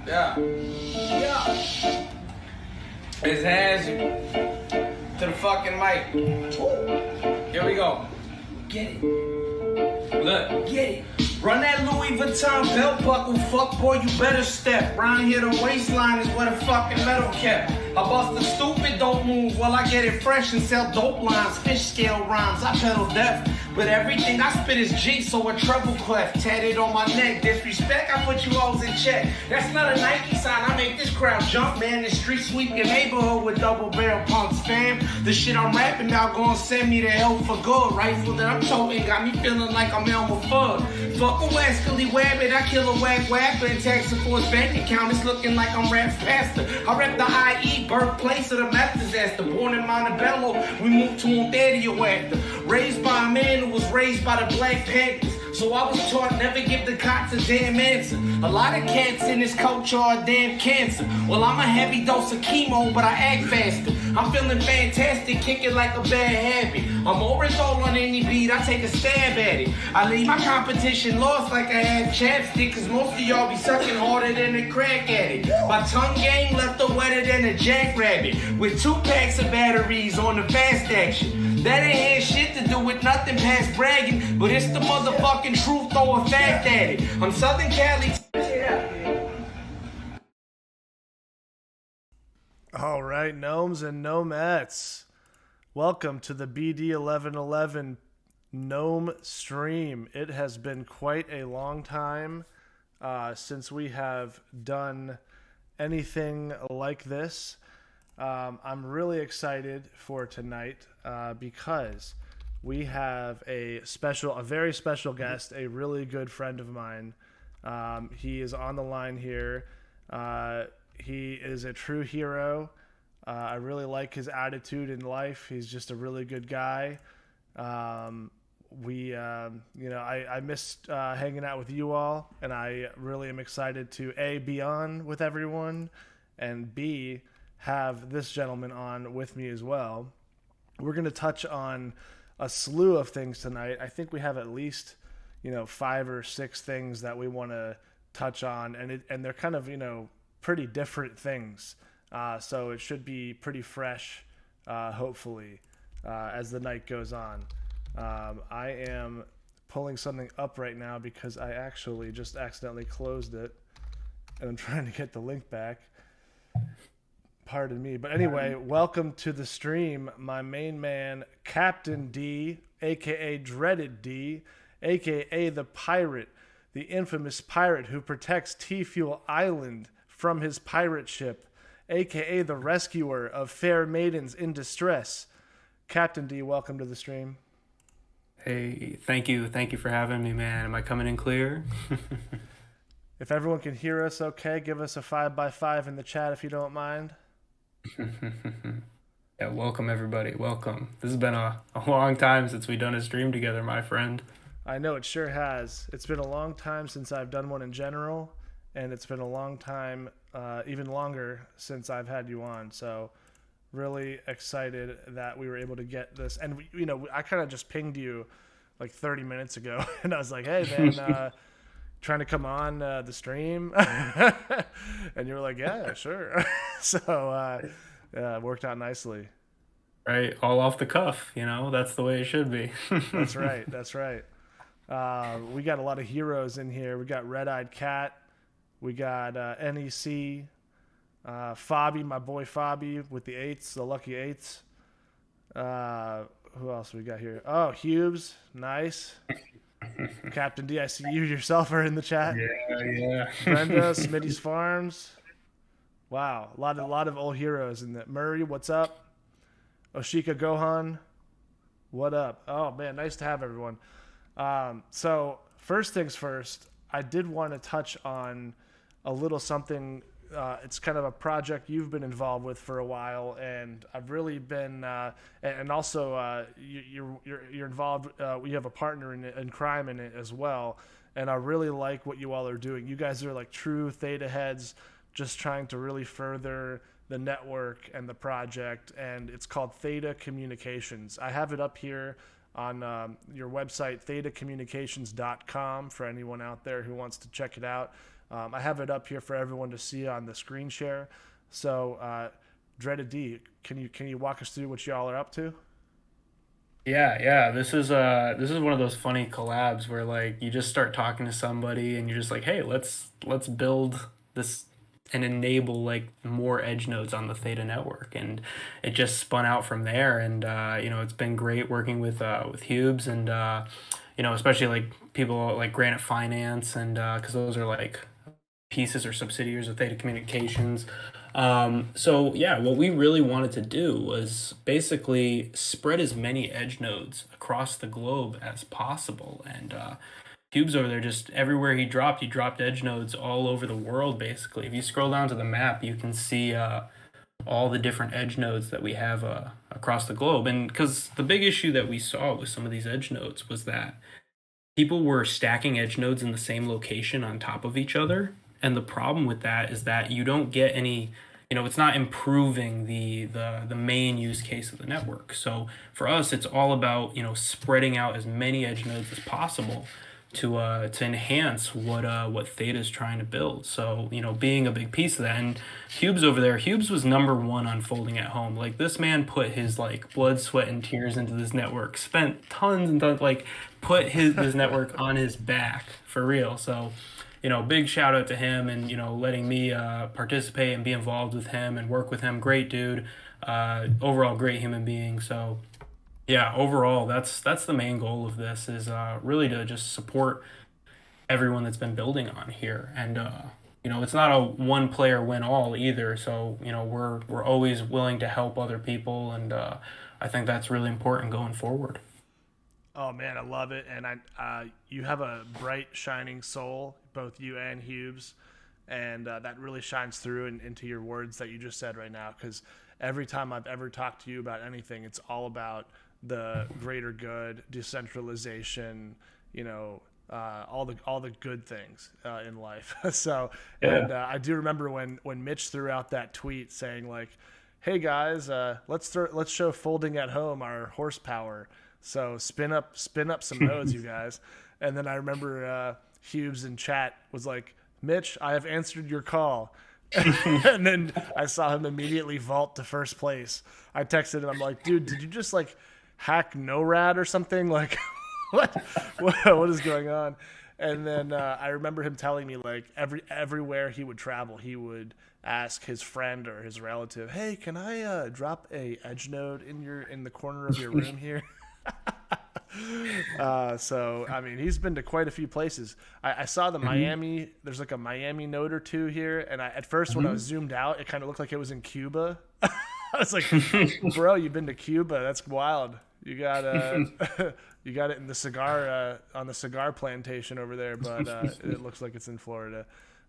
Yeah. Yeah. It's Hazard. To the fucking mic. Here we go. Get it. Look. Get it. Run that Louis Vuitton belt buckle, fuck boy, you better step. Round here the waistline is where the fucking metal kept. I bust the stupid, don't move while I get it fresh and sell dope lines, fish scale rhymes, I pedal death. But everything I spit is G, so a treble clef tatted on my neck. Disrespect, I put you hoes in check. That's not a Nike sign, I make this crowd jump, man. The street sweep your neighborhood with double barrel pumps, fam. The shit I'm rapping about gonna send me to hell for good. Rifle that I'm toting got me feeling like I'm Elmer Fudd. Fuck a Wesley Wabbit, I kill a whack whapper and tax for his bank account. It's looking like I'm Rap's pastor. I rep the IE, birthplace of the meth disaster. Born in Montebello, we moved to Ontario after. Raised by a man who was raised by the Black Panthers. So I was taught never give the cops a damn answer. A lot of cats in this culture are damn cancer. Well, I'm a heavy dose of chemo, but I act faster. I'm feeling fantastic, kicking like a bad habit. I'm Orenthal on any beat, I take a stab at it. I leave my competition lost like I had chapstick, cause most of y'all be sucking harder than a crack addict. My tongue game left her wetter than a jackrabbit, with 2 packs of batteries on the fast action. That ain't had shit to do with nothing past bragging, but it's the motherfucking truth, throw a fact at it. I'm Southern Cali. All right, gnomes and gnomettes, welcome to the BD 1111 gnome stream. It has been quite a long time since we have done anything like this. I'm really excited for tonight because we have a very special guest, a really good friend of mine. He is on the line here. He is a true hero. I really like his attitude in life. He's just a really good guy. I missed hanging out with you all, and I really am excited to A, be on with everyone, and B, have this gentleman on with me as well. We're going to touch on a slew of things tonight. I think we have at least, 5 or 6 things that we want to touch on, and they're kind of, pretty different things. So it should be pretty fresh, hopefully, as the night goes on. I am pulling something up right now because I actually just accidentally closed it, and I'm trying to get the link back. Pardon me. But anyway, welcome to the stream, my main man, Captain D, a.k.a. Dreaded D, a.k.a. the pirate, the infamous pirate who protects TFUEL Island from his pirate ship, a.k.a. the rescuer of fair maidens in distress. Captain D, welcome to the stream. Hey, thank you. Thank you for having me, man. Am I coming in clear? If everyone can hear us okay, give us a 5x5 in the chat if you don't mind. Yeah, welcome everybody. Welcome. This has been a long time since we've done a stream together, my friend. I know it sure has. It's been a long time since I've done one in general, and it's been a long time, even longer, since I've had you on. So really excited that we were able to get this. And, I kind of just pinged you like 30 minutes ago, and I was like, hey, man, trying to come on the stream? And you were like, yeah, sure. So it worked out nicely. Right, all off the cuff, that's the way it should be. That's right. We got a lot of heroes in here. We got Red-Eyed Cat. We got NEC. Fabi, my boy Fabi with the 8s, the lucky 8s. Who else we got here? Oh, Hubes. Nice. Captain D, I see you yourself are in the chat. Yeah. Brenda, Smitty's Farms. Wow, a lot of old heroes in that. Murray, what's up? Oshika Gohan, what up? Oh man, nice to have everyone. So first things first, I did want to touch on a little something. It's kind of a project you've been involved with for a while, and I've really been, and also you're involved. You have a partner in crime in it as well, and I really like what you all are doing. You guys are like true Theta heads, just trying to really further the network and the project, and it's called Theta Communications. I have it up here on your website, thetacommunications.com, for anyone out there who wants to check it out. I have it up here for everyone to see on the screen share. So, Dreaded D, can you walk us through what y'all are up to? Yeah. This is one of those funny collabs where like you just start talking to somebody and you're just like, hey, let's build this and enable like more edge nodes on the Theta network, and it just spun out from there. And it's been great working with Hubes and especially like people like Granite Finance, and because those are like pieces or subsidiaries of Theta Communications. So yeah, what we really wanted to do was basically spread as many edge nodes across the globe as possible. And Cube's over there, just everywhere he dropped edge nodes all over the world. Basically, if you scroll down to the map, you can see all the different edge nodes that we have across the globe. And because the big issue that we saw with some of these edge nodes was that people were stacking edge nodes in the same location on top of each other. And the problem with that is that you don't get any, it's not improving the main use case of the network. So for us, it's all about, spreading out as many edge nodes as possible to enhance what Theta is trying to build. So, being a big piece of that. And Hubes over there, Hubes was number one on folding at home. Like, this man put his like blood, sweat, and tears into this network, spent tons and tons, like put his network on his back for real. So, big shout out to him, and letting me participate and be involved with him and work with him. Great dude, overall great human being. So yeah, overall that's the main goal of this, is really to just support everyone that's been building on here. And it's not a one player win all either. So we're always willing to help other people, and I think that's really important going forward. Oh man, I love it, and you have a bright, shining soul, both you and Hughes, and that really shines through into your words that you just said right now. Because every time I've ever talked to you about anything, it's all about the greater good, decentralization, all the good things in life. So, Yeah. and I do remember when Mitch threw out that tweet saying like, "Hey guys, let's show folding at home our horsepower." So spin up some nodes, you guys. And then I remember Hughes in chat was like, "Mitch, I have answered your call." And then I saw him immediately vault to first place. I texted him. I'm like, "Dude, did you just like hack NORAD or something? Like, what what is going on?" And then I remember him telling me like everywhere he would travel, he would ask his friend or his relative, "Hey, can I drop a edge node in the corner of your room here?" So I mean, he's been to quite a few places. I saw the Miami. There's like a Miami node or two here, and at first when I was zoomed out, it kind of looked like it was in Cuba. I was like, "Bro, you've been to Cuba? That's wild. You got you got it in the cigar on the cigar plantation over there, but it looks like it's in Florida."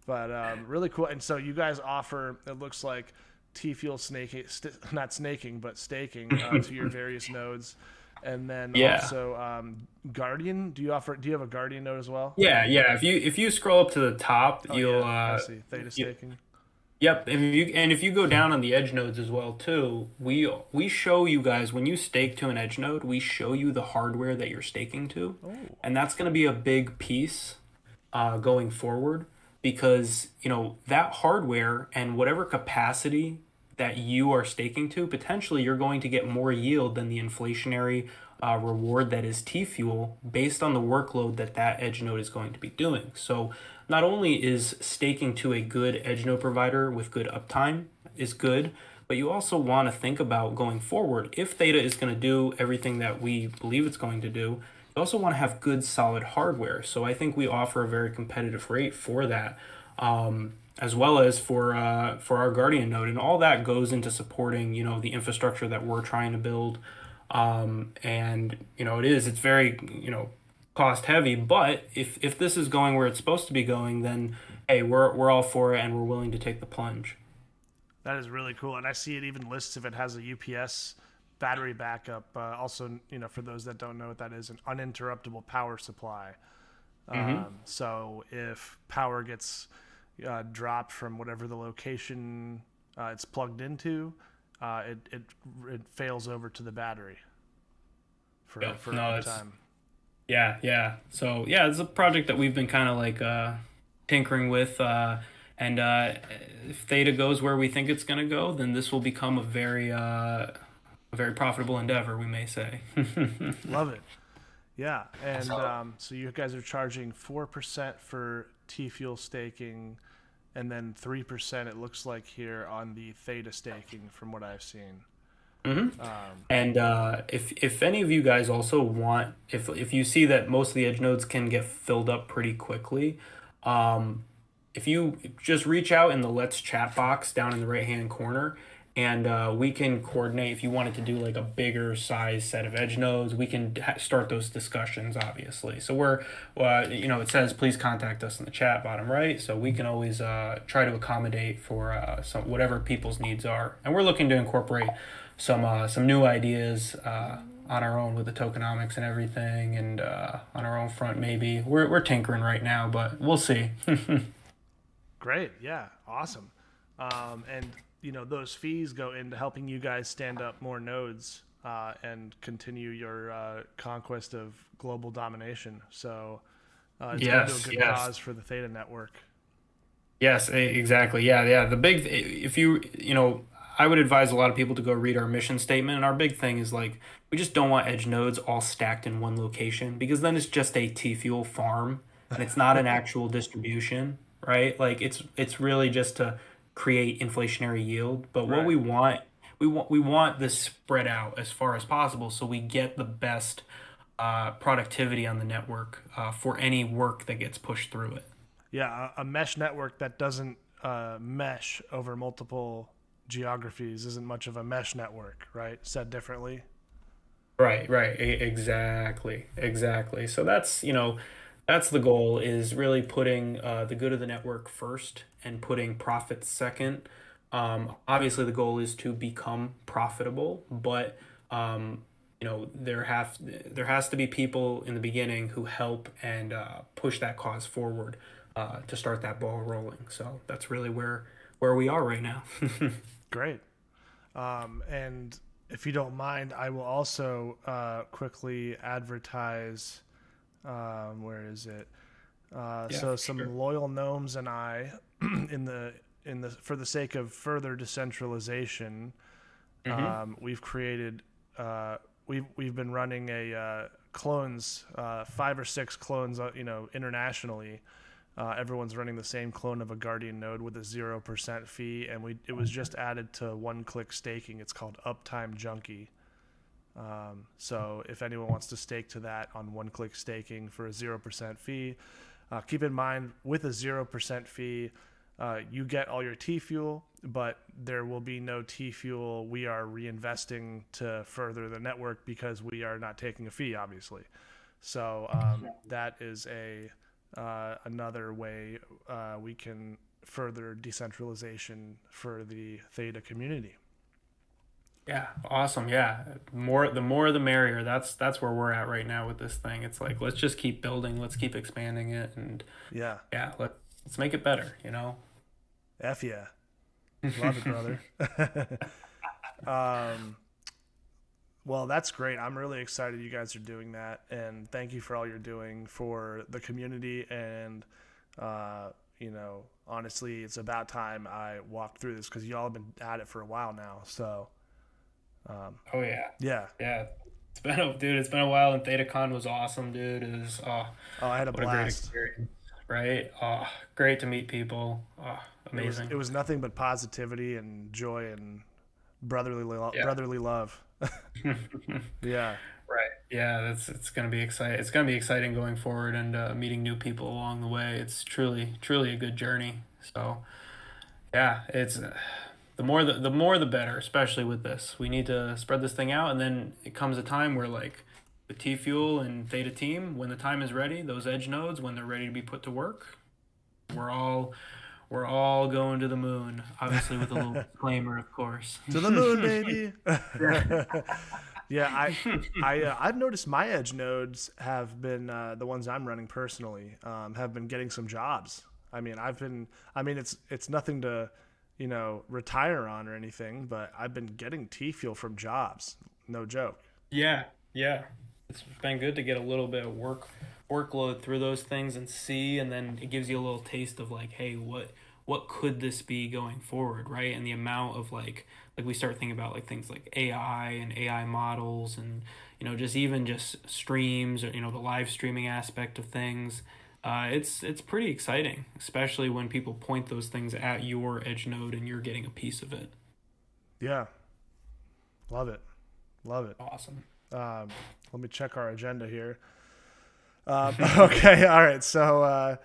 But really cool. And so you guys offer, it looks like TFUEL snaking, not snaking, but staking to your various nodes. And then Yeah. also Guardian. Do you have a Guardian node as well? Yeah. If you scroll up to the top, Oh you'll yeah, I see. Theta staking. yep. If you go down on the edge nodes as well too, we show you guys when you stake to an edge node, we show you the hardware that you're staking to, Oh. and that's going to be a big piece going forward, because that hardware and whatever capacity that you are staking to, potentially you're going to get more yield than the inflationary reward that is TFUEL, based on the workload that edge node is going to be doing. So not only is staking to a good edge node provider with good uptime is good, but you also want to think about going forward. If Theta is going to do everything that we believe it's going to do, you also want to have good solid hardware. So I think we offer a very competitive rate for that. As well as for our Guardian node, and all that goes into supporting the infrastructure that we're trying to build, and it's very cost heavy, but if this is going where it's supposed to be going, then hey, we're all for it, and we're willing to take the plunge. That is really cool, and I see it even lists if it has a UPS battery backup. Also, for those that don't know what that is, an uninterruptible power supply. So if power gets dropped from whatever the location it's plugged into, it fails over to the battery for Yeah, for no, time. Yeah. So yeah, it's a project that we've been kind of like tinkering with. And if Theta goes where we think it's going to go, then this will become a very profitable endeavor, we may say. Love it. Yeah, and So, so you guys are charging 4% for TFUEL staking, and then 3% it looks like here on the Theta staking, from what I've seen. hmm. Um, And if any of you guys also want, if you see that most of the edge nodes can get filled up pretty quickly, um, if you just reach out in the Let's Chat box down in the right hand corner, and we can coordinate if you wanted to do like a bigger size set of edge nodes, we can start those discussions, obviously. So it says please contact us in the chat bottom right, so we can always try to accommodate for some whatever people's needs are, and we're looking to incorporate some new ideas on our own with the tokenomics and everything, and on our own front maybe we're tinkering right now, but we'll see. Great, yeah, awesome. And those fees go into helping you guys stand up more nodes and continue your conquest of global domination. So it's going to a Yes, good yes. cause for the Theta network. Yes, exactly. Yeah, yeah. If I would advise a lot of people to go read our mission statement. And our big thing is like, we just don't want edge nodes all stacked in one location because then it's just a T fuel farm and it's not an actual distribution, right? Like it's really just to create inflationary yield. But what Right. we want this spread out as far as possible so we get the best productivity on the network for any work that gets pushed through it. Yeah, a mesh network that doesn't mesh over multiple geographies isn't much of a mesh network, right? Said differently. Right, right, exactly, exactly. So that's the goal is really putting the good of the network first and putting profits second. Obviously, the goal is to become profitable, but there has to be people in the beginning who help and push that cause forward to start that ball rolling. So that's really where we are right now. Great. And if you don't mind, I will also quickly advertise. Where is it? Yeah, So for some sure. loyal gnomes and I, in the for the sake of further decentralization, Hmm. we've created. We've been running a clones, 5 or 6 clones, internationally. Everyone's running the same clone of a Guardian node with a 0% fee, and it was just added to one-click staking. It's called Uptime Junkie. So if anyone wants to stake to that on one-click staking for a 0% fee, keep in mind with a 0% fee, you get all your T fuel, but there will be no T fuel we are reinvesting to further the network because we are not taking a fee, obviously. So that is a another way we can further decentralization for the Theta community. Yeah, awesome. Yeah. The more the merrier. That's where we're at right now with this thing. It's like let's just keep building, let's keep expanding it and Yeah, yeah, let's make it better. F yeah, love it, brother. um, well, that's great. I'm really excited you guys are doing that, and thank you for all you're doing for the community. And honestly, it's about time I walked through this because y'all have been at it for a while now. So, um, Oh yeah. yeah. Yeah. It's been a while and ThetaCon was awesome, dude. It was Oh, I had a what a great blast. experience. Right? Oh, great to meet people. Oh, It was amazing. it was nothing but positivity and joy and Yeah. brotherly love. Yeah, Right. Yeah, it's gonna be exciting. It's gonna be exciting going forward and meeting new people along the way. It's truly a good journey. So yeah, it's the more the better, especially with this. We need to spread this thing out, and then it comes a time where like the T Fuel and Theta Team, when the time is ready, those edge nodes when they're ready to be put to work, we're all we're all going to the moon. Obviously, with a little disclaimer, of course. to the moon, baby. Yeah. Yeah, I've noticed my edge nodes have been the ones I'm running personally have been getting some jobs. I mean, it's nothing to retire on or anything, but I've been getting T fuel from jobs. No joke. Yeah, yeah. It's been good to get a little bit of workload through those things and see, and then it gives you a little taste of like, hey, what could this be going forward, right? And the amount of like we start thinking about like things like AI and AI models, and just even just streams, or the live streaming aspect of things. It's pretty exciting, especially when people point those things at your edge node and you're getting a piece of it. Yeah, love it, love it. Awesome. Let me check our agenda here. Okay, all right. So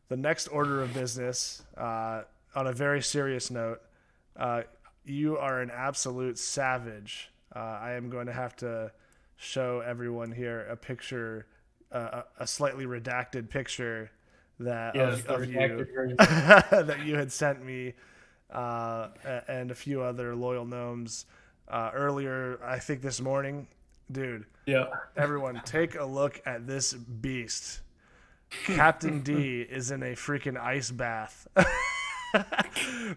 the next order of business, on a very serious note, you are an absolute savage. I am going to have to show everyone here a picture, a slightly redacted picture that Yes, the of you redacted version. that you had sent me, and a few other loyal gnomes earlier. I think this morning, dude. Yeah. Everyone, take a look at this beast. Captain D is in a freaking ice bath.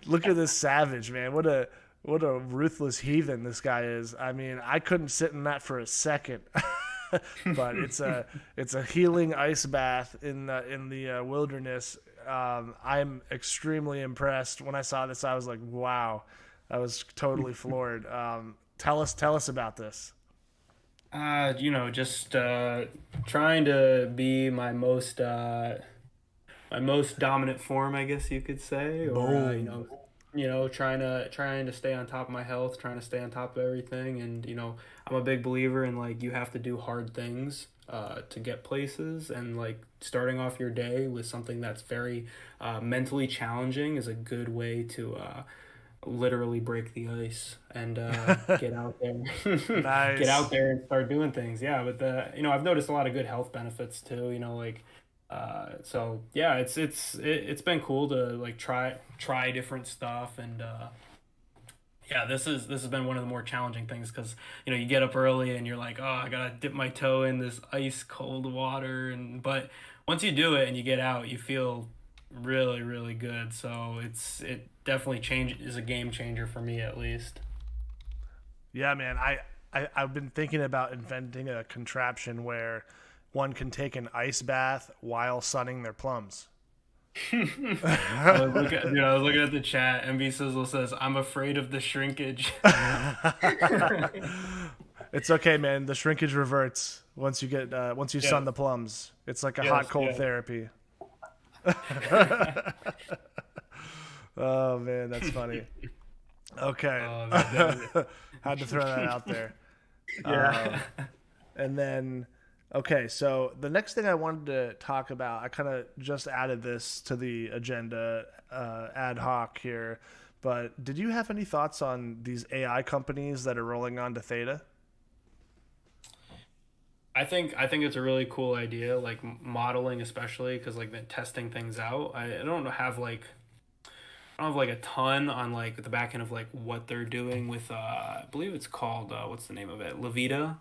Look at this savage, man. What a ruthless heathen this guy is. I mean, I couldn't sit in that for a second. But it's a healing ice bath in the wilderness. I'm extremely impressed. When I saw this, I was like, wow. I was totally floored. Tell us about this. Just trying to be my most dominant form, I guess you could say, or Boom. trying to stay on top of my health, trying to stay on top of everything, and I'm a big believer in like you have to do hard things to get places, and like starting off your day with something that's very mentally challenging is a good way to literally break the ice and get out there get Nice. out there and start doing things. Yeah, but I've noticed a lot of good health benefits too, so yeah, it's been cool to like try different stuff, and yeah, this has been one of the more challenging things, because you get up early and you're like, oh, I gotta dip my toe in this ice cold water, but once you do it and you get out, you feel really, really good. So it definitely is a game changer for me, at least. Yeah, man. I've been thinking about inventing a contraption where one can take an ice bath while sunning their plums. I was looking at the chat. MB Sizzle says, "I'm afraid of the shrinkage." It's okay, man. The shrinkage reverts once you Yeah. sun the plums. It's like a hot Yes. cold Yeah. therapy. Oh man, that's funny. Okay. Oh, man, Had to throw that out there. yeah. And then, okay, so the next thing I wanted to talk about, I kind of just added this to the agenda ad hoc here, but did you have any thoughts on these AI companies that are rolling onto Theta? I think it's a really cool idea, like modeling, especially because like the testing things out. I don't have like a ton on like the back end of like what they're doing with I believe it's called what's the name of it, Levita.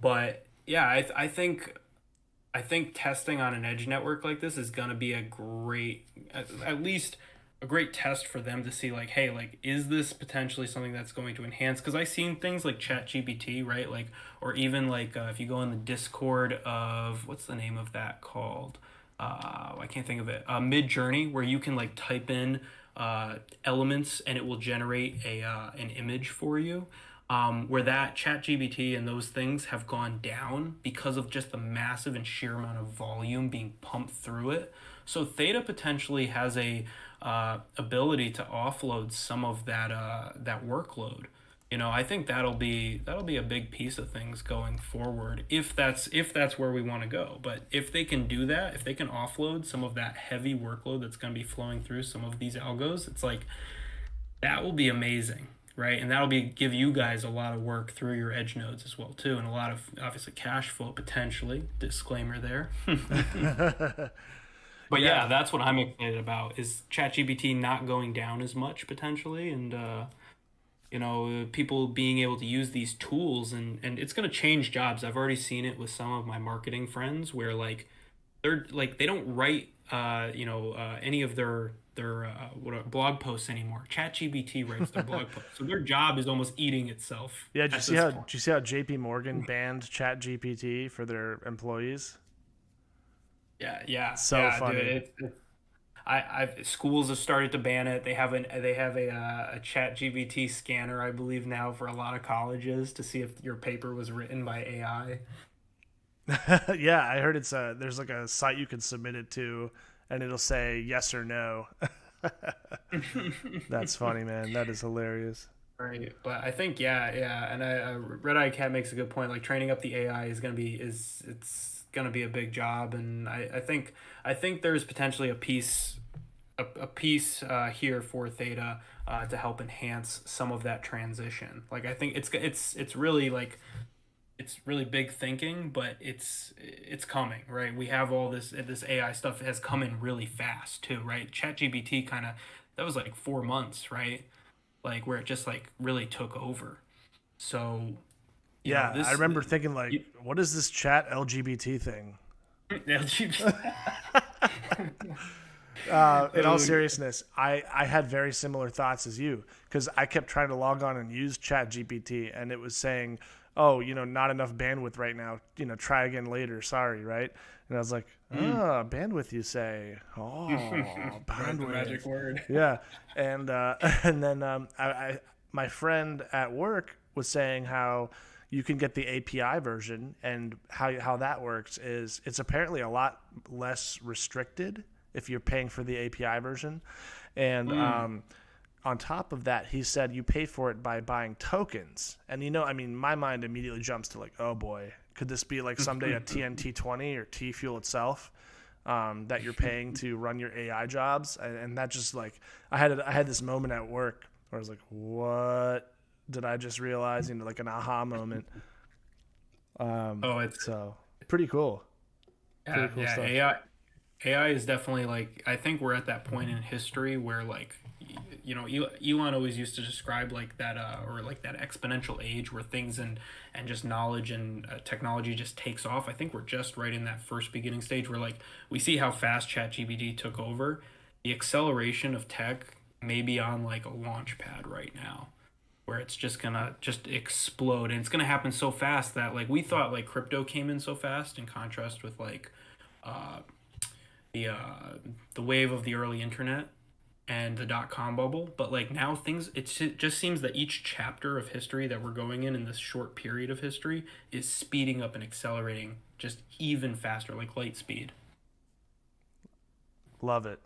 But yeah, I think testing on an edge network like this is gonna be a great, at least a great test for them to see like, hey, like is this potentially something that's going to enhance? Because I've seen things like ChatGPT, right? Like, or even like if you go in the Discord of what's the name of that called? I can't think of it. Mid Journey, where you can like type in elements and it will generate an image for you. Where that ChatGPT and those things have gone down because of just the massive and sheer amount of volume being pumped through it. So Theta potentially has a ability to offload some of that workload. I think that'll be a big piece of things going forward, if that's where we want to go. But if they can do that, if they can offload some of that heavy workload that's going to be flowing through some of these algos, it's like that will be amazing, right? And that'll give you guys a lot of work through your edge nodes as well too, and a lot of obviously cash flow potentially. Disclaimer there. But yeah, that's what I'm excited about, is ChatGPT not going down as much potentially, and people being able to use these tools, and it's going to change jobs. I've already seen it with some of my marketing friends where like they're like they don't write any of their blog posts anymore. ChatGPT writes their blog posts, so their job is almost eating itself Yeah, at this point. did you see how JP Morgan banned ChatGPT for their employees? So yeah, funny. dude. I've schools have started to ban it. They have a Chat GBT scanner, I believe now for a lot of colleges to see if your paper was written by AI. Yeah, I heard there's like a site you can submit it to, and it'll say yes or no. That's funny, man. That is hilarious. Right, but I think yeah, and Red Eye Cat makes a good point. Like training up the AI is gonna be is it's gonna be a big job, and I think there's potentially a piece here for Theta to help enhance some of that transition. Like I think it's really like it's really big thinking, but it's coming, right? We have all this AI stuff has come in really fast too, right? ChatGPT kind of that was like 4 months, right? Like where it just like really took over. So, Yeah, I this remember thinking like, you, what is this chat LGBT thing? In all oh, seriousness, I had very similar thoughts as you because I kept trying to log on and use Chat GPT, and it was saying, "Oh, not enough bandwidth right now. Try again later. Sorry, right?" And I was like, bandwidth, you say? Oh, right, the magic bandwidth. word. Yeah, and and then my friend at work was saying how you can get the API version, and how that works is it's apparently a lot less restricted if you're paying for the API version, and on top of that, he said you pay for it by buying tokens. And I mean, my mind immediately jumps to like, oh boy, could this be like someday a TNT20 or TFUEL itself that you're paying to run your AI jobs? And that just like, I had this moment at work where I was like, what did I just realize? Like an aha moment. Oh, it's So pretty cool. Pretty cool yeah. stuff. AI is definitely like I think we're at that point in history where like Elon always used to describe like that or like that exponential age where things and just knowledge and technology just takes off. I think we're just right in that first beginning stage where like we see how fast ChatGPT took over. The acceleration of tech may be on like a launch pad right now where it's just gonna just explode, and it's gonna happen so fast that like we thought like crypto came in so fast in contrast with like uh the uh the wave of the early internet and the dot-com bubble. But like now things it just seems that each chapter of history that we're going in this short period of history is speeding up and accelerating just even faster, like light speed. Love it.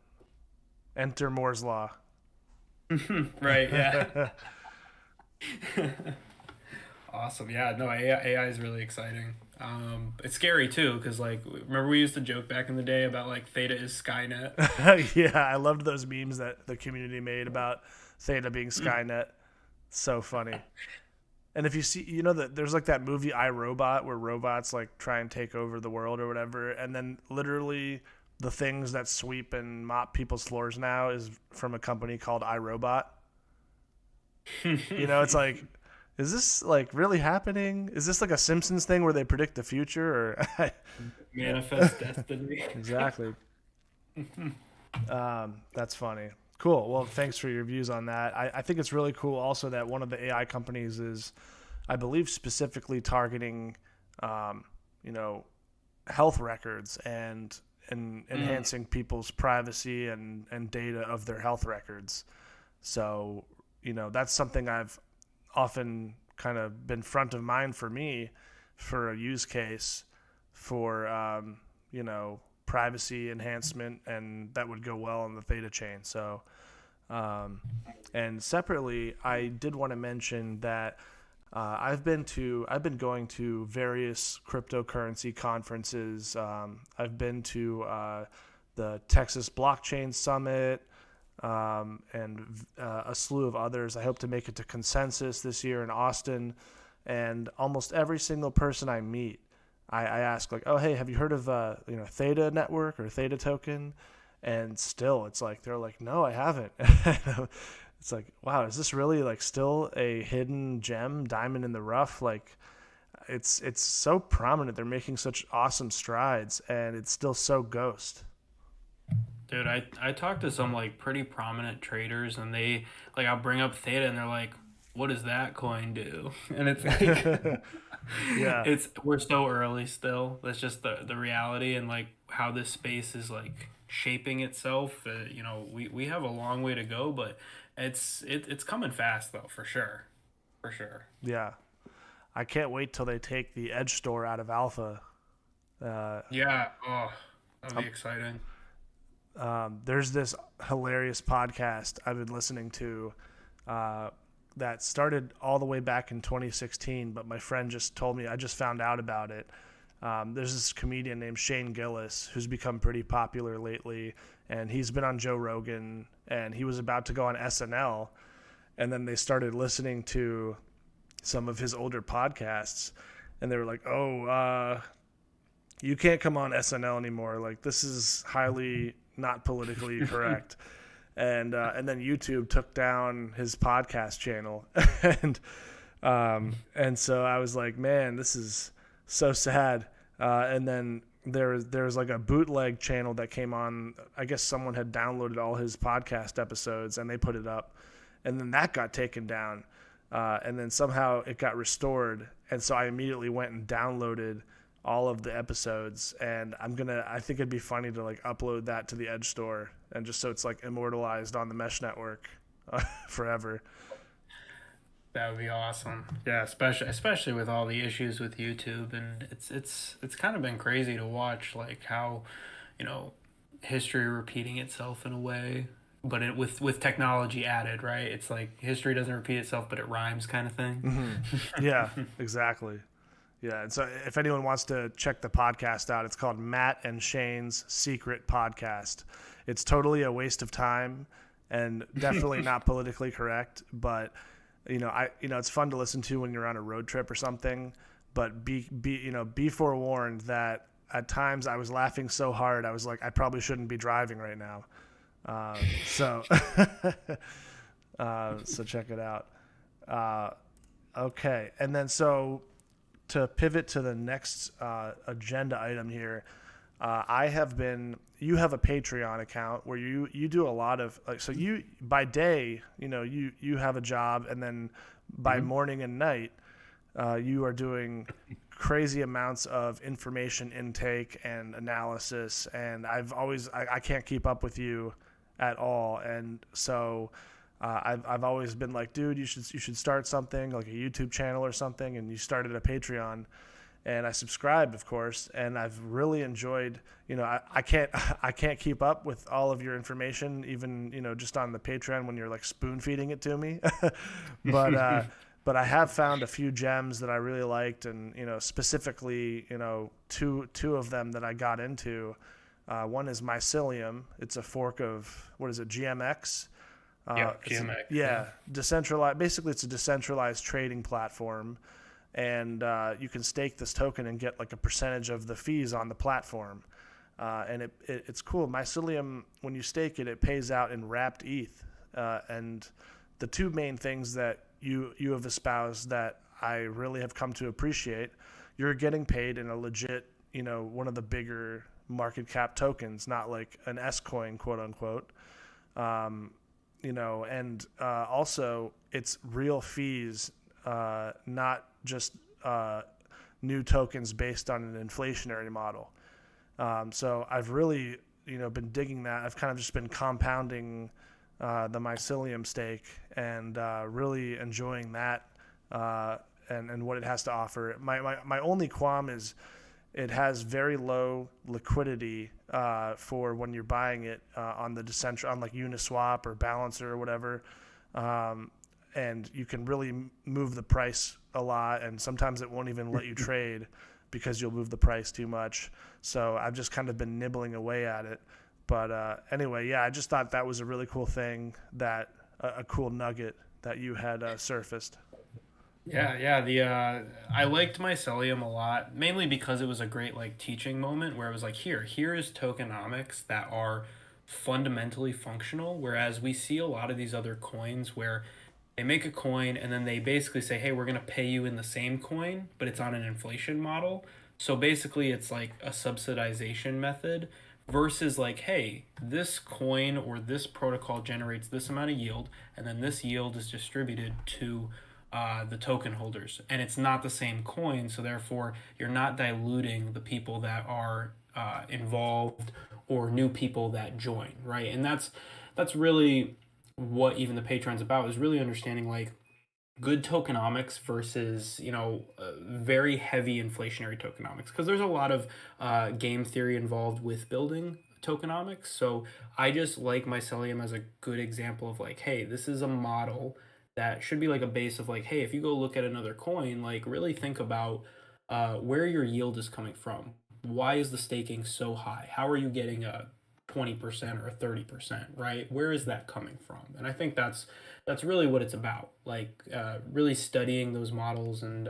Enter Moore's law. Right, yeah. Awesome. Yeah, no, AI is really exciting. It's scary too because like remember we used to joke back in the day about like Theta is Skynet. Yeah, I loved those memes that the community made about Theta being Skynet. So funny. And if you see, that there's like that movie I, Robot where robots like try and take over the world or whatever, and then literally the things that sweep and mop people's floors now is from a company called iRobot. It's like, is this like really happening? Is this like a Simpsons thing where they predict the future? Or Manifest destiny. exactly. That's funny. Cool. Well, thanks for your views on that. I think it's really cool also that one of the AI companies is, I believe, specifically targeting, health records and enhancing people's privacy and data of their health records. So, that's something I've often kind of been front of mind for me for a use case for, privacy enhancement, and that would go well on the Theta chain. So, and separately, I did want to mention that I've been going to various cryptocurrency conferences. I've been to the Texas Blockchain Summit, and a slew of others. I hope to make it to Consensus this year in Austin. And almost every single person I meet, I ask like, "Oh, hey, have you heard of Theta Network or Theta Token?" And still, it's like they're like, "No, I haven't." It's like, wow, is this really like still a hidden gem, diamond in the rough? Like, it's so prominent. They're making such awesome strides, and it's still so ghost. Dude, I talked to some like pretty prominent traders and they like I'll bring up Theta and they're like, what does that coin do? And it's like Yeah. We're so early still. That's just the reality, and like how this space is like shaping itself. We have a long way to go, but it's coming fast though, for sure. For sure. Yeah. I can't wait till they take the Edge store out of alpha. Uh, Yeah. Oh, that'll be exciting. there's this hilarious podcast I've been listening to uh, that started all the way back in 2016, but my friend just told me, I just found out about it. There's this comedian named Shane Gillis who's become pretty popular lately, and he's been on Joe Rogan, and he was about to go on SNL, and then they started listening to some of his older podcasts, and they were like, "Oh, you can't come on SNL anymore. Like, this is highly not politically correct." And then YouTube took down his podcast channel, and and so I was like, man, this is so sad. And then there was like a bootleg channel that came on. I guess someone had downloaded all his podcast episodes and they put it up, and then that got taken down. And then somehow it got restored, and so I immediately went and downloaded all of the episodes, and I think it'd be funny to like upload that to the Edge store, and just so it's like immortalized on the Mesh network forever. That would be awesome. Yeah, especially with all the issues with YouTube, and it's kind of been crazy to watch, like how, you know, history repeating itself in a way, but with technology added, right? It's like history doesn't repeat itself, but it rhymes, kind of thing. Mm-hmm. Yeah, exactly. Yeah, and so if anyone wants to check the podcast out, it's called Matt and Shane's Secret Podcast. It's totally a waste of time and definitely not politically correct, but it's fun to listen to when you're on a road trip or something. But be forewarned that at times I was laughing so hard I was like, I probably shouldn't be driving right now. So so check it out. Okay, and then so to pivot to the next agenda item here, you have a Patreon account where you do a lot of, like, so you by day, you have a job, and then by morning and night, you are doing crazy amounts of information intake and analysis, and I can't keep up with you at all, and so I've always been like, dude, you should start something like a YouTube channel or something, and you started a Patreon, and I subscribed, of course, and I've really enjoyed. I can't keep up with all of your information, even just on the Patreon when you're like spoon feeding it to me, but I have found a few gems that I really liked, and specifically two of them that I got into. One is Mycelium. It's a fork of, what is it, GMX? GMX. Yeah, decentralized. Basically, it's a decentralized trading platform, and you can stake this token and get like a percentage of the fees on the platform. And it's cool. Mycelium, when you stake it, it pays out in wrapped ETH. And the two main things that you have espoused that I really have come to appreciate, you're getting paid in a legit, one of the bigger market cap tokens, not like an S coin, quote unquote. And also it's real fees, not just new tokens based on an inflationary model. So I've really, been digging that. I've kind of just been compounding the Mycelium stake, and really enjoying that and what it has to offer. My only qualm is it has very low liquidity for when you're buying it on like Uniswap or Balancer or whatever, and you can really move the price a lot, and sometimes it won't even let you trade because you'll move the price too much. So I've just kind of been nibbling away at it. But anyway, yeah, I just thought that was a really cool thing, a cool nugget that you had surfaced. Yeah. I liked Mycelium a lot, mainly because it was a great like teaching moment where it was like, here is tokenomics that are fundamentally functional, whereas we see a lot of these other coins where they make a coin and then they basically say, hey, we're going to pay you in the same coin, but it's on an inflation model. So basically it's like a subsidization method versus like, hey, this coin or this protocol generates this amount of yield, and then this yield is distributed to the token holders, and it's not the same coin, so therefore you're not diluting the people that are involved or new people that join, right? And that's really what even the Patreon's about, is really understanding like good tokenomics versus very heavy inflationary tokenomics, because there's a lot of game theory involved with building tokenomics. So I just like mycelium as a good example of like, hey, this is a model that should be like a base of like, hey, if you go look at another coin, like really think about where your yield is coming from. Why is the staking so high? How are you getting a 20% or a 30%, right? Where is that coming from? And I think that's really what it's about, like really studying those models and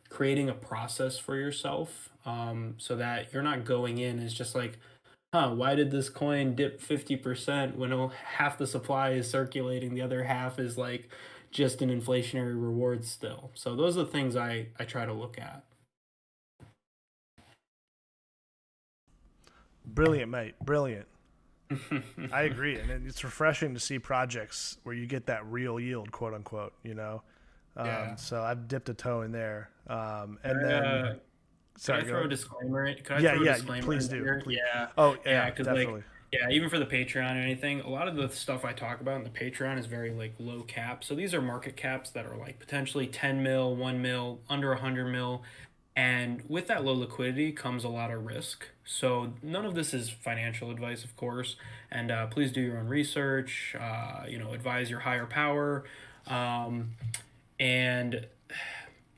creating a process for yourself, so that you're not going in as just like, why did this coin dip 50% when half the supply is circulating, the other half is like just an inflationary reward still. So those are the things I try to look at. Brilliant, mate. Brilliant. I agree, and it's refreshing to see projects where you get that real yield, quote unquote. Yeah. So I've dipped a toe in there, and Could I, then sorry, could I go throw a ahead. disclaimer in? Could I Yeah, throw a yeah, disclaimer please in do, here? please. Yeah. Oh Yeah, yeah, because like, definitely. yeah, even for the Patreon and anything, a lot of the stuff I talk about in the Patreon is very like low cap. So these are market caps that are like potentially 10 mil, 1 mil, under 100 mil. And with that low liquidity comes a lot of risk. So none of this is financial advice, of course. And please do your own research. Advise your higher power. Um, and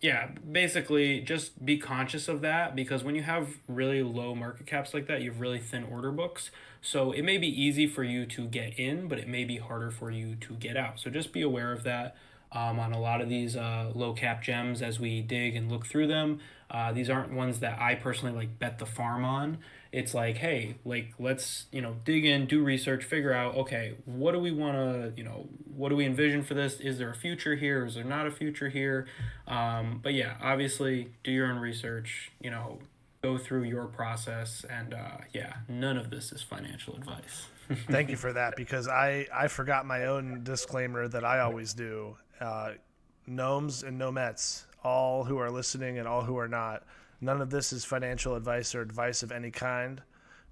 yeah, basically just be conscious of that, because when you have really low market caps like that, you have really thin order books. So it may be easy for you to get in, but it may be harder for you to get out. So just be aware of that. On a lot of these low cap gems as we dig and look through them. These aren't ones that I personally like bet the farm on. It's like, hey, like let's dig in, do research, figure out, okay, what do we want to what do we envision for this? Is there a future here? Is there not a future here? But yeah, obviously do your own research. Go through your process, and yeah, none of this is financial advice. Thank you for that, because I forgot my own disclaimer that I always do. Gnomes and gnomettes, all who are listening and all who are not, none of this is financial advice or advice of any kind.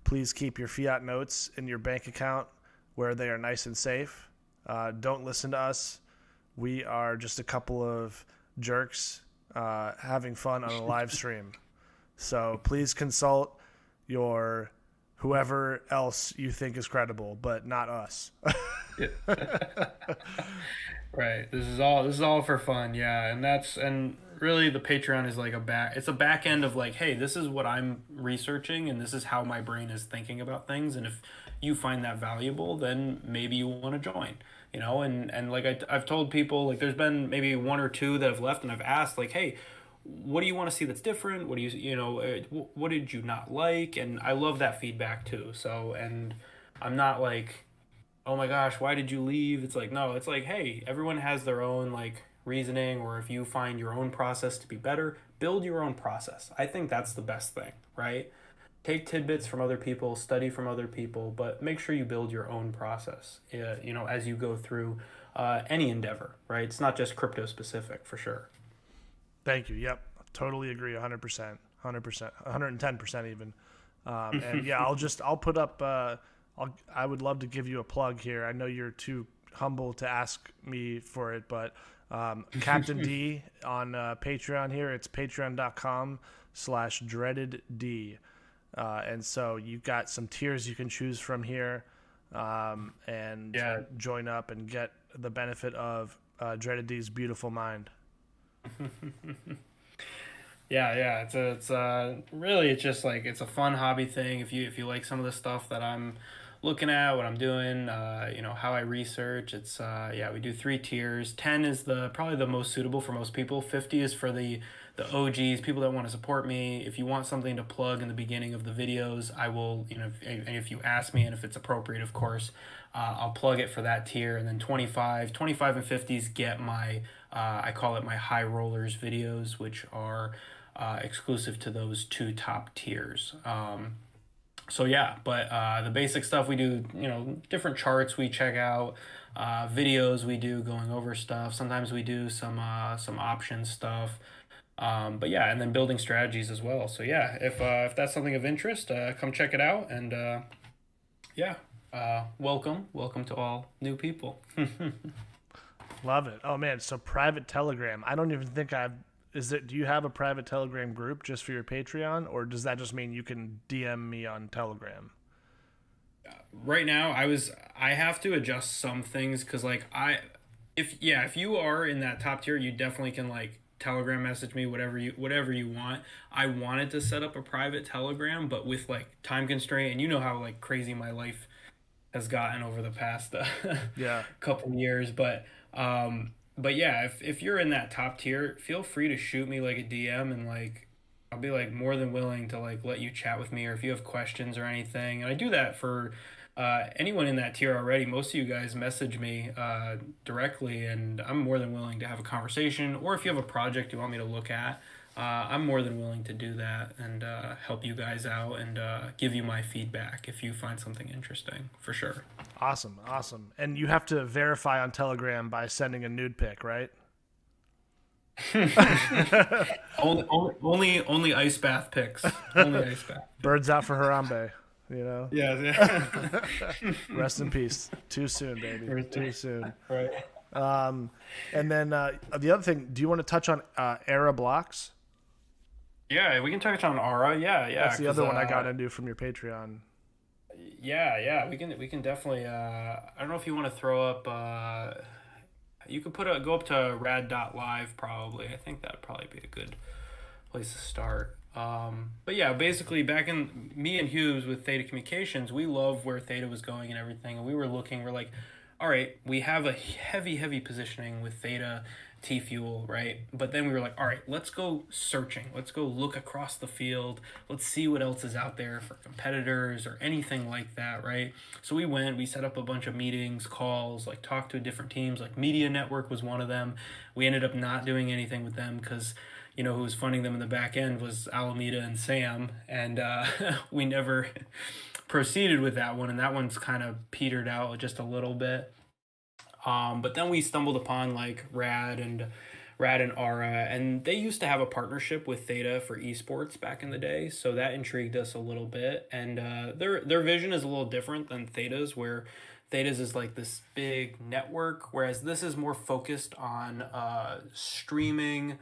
Please keep your fiat notes in your bank account where they are nice and safe. Don't listen to us. We are just a couple of jerks having fun on a live stream. So please consult your whoever else you think is credible, but not us. Right. This is all for fun. Yeah, and really the Patreon is like it's a back end of like, hey, this is what I'm researching and this is how my brain is thinking about things, and if you find that valuable, then maybe you want to join. And like I've told people, like there's been maybe one or two that have left, and I've asked like, hey, what do you want to see that's different? What do what did you not like? And I love that feedback too. So, and I'm not like, oh my gosh, why did you leave? It's like, no, it's like, hey, everyone has their own like reasoning, or if you find your own process to be better, build your own process. I think that's the best thing, right? Take tidbits from other people, study from other people, but make sure you build your own process, as you go through any endeavor, right? It's not just crypto specific, for sure. Thank you. Yep. Totally agree. 100%, 100%, 110% even. And yeah, I'll put up, I would love to give you a plug here. I know you're too humble to ask me for it, but Captain D on Patreon here, it's patreon.com/dreadedd. And so you've got some tiers you can choose from here, and Yeah. join up and get the benefit of Dreaded D's beautiful mind. Yeah. It's just like it's a fun hobby thing. If you like some of the stuff that I'm looking at, what I'm doing, how I research. It's yeah, we do 3 tiers. 10 is probably the most suitable for most people. 50 is for the OGs, people that want to support me. If you want something to plug in the beginning of the videos, I will, if you ask me and if it's appropriate, of course, I'll plug it for that tier. And then 25 and 50s get my, I call it my high rollers videos, which are exclusive to those 2 top tiers. So yeah, but the basic stuff we do, different charts we check out, videos we do going over stuff. Sometimes we do some option stuff. But yeah, and then building strategies as well. So yeah, if that's something of interest, come check it out. And yeah, welcome to all new people. Love it. Oh man, so private Telegram. I don't even think I've. Is it? Do you have a private Telegram group just for your Patreon, or does that just mean you can DM me on Telegram? Right now, I have to adjust some things because like if you are in that top tier, you definitely can like Telegram message me whatever you want. I wanted to set up a private Telegram, but with like time constraint, and you know how like crazy my life has gotten over the past Yeah. couple years. But yeah, if you're in that top tier, feel free to shoot me like a DM, and like I'll be like more than willing to like let you chat with me, or if you have questions or anything. And I do that for anyone in that tier already. Most of you guys message me directly, and I'm more than willing to have a conversation. Or if you have a project you want me to look at, I'm more than willing to do that and help you guys out and give you my feedback if you find something interesting, for sure. Awesome, awesome. And you have to verify on Telegram by sending a nude pic, right? Only ice bath pics. Only ice bath. Birds out for Harambe. You know. Yeah, yeah. Rest in peace. Too soon, baby. Too soon. Right. And then the other thing, do you want to touch on Era blocks? Yeah, we can touch on Aura. Yeah, yeah. That's the other one I got into from your Patreon. Yeah. We can definitely. I don't know if you want to throw up. You could go up to rad.live probably. I think that'd probably be a good place to start. But yeah, basically back in me and Hughes with Theta Communications, we love where Theta was going and everything, and we're like, all right, we have a heavy positioning with Theta TFUEL, right? But then we were like, all right, let's go searching. Let's go look across the field. Let's see what else is out there for competitors or anything like that, right? So we set up a bunch of meetings, calls, like talked to different teams, like Media Network was one of them. We ended up not doing anything with them because who was funding them in the back end was Alameda and Sam, and we never proceeded with that one, and that one's kind of petered out just a little bit. But then we stumbled upon like Rad and Aura, and they used to have a partnership with Theta for esports back in the day, so that intrigued us a little bit. And their vision is a little different than Theta's, where Theta's is like this big network, whereas this is more focused on streaming,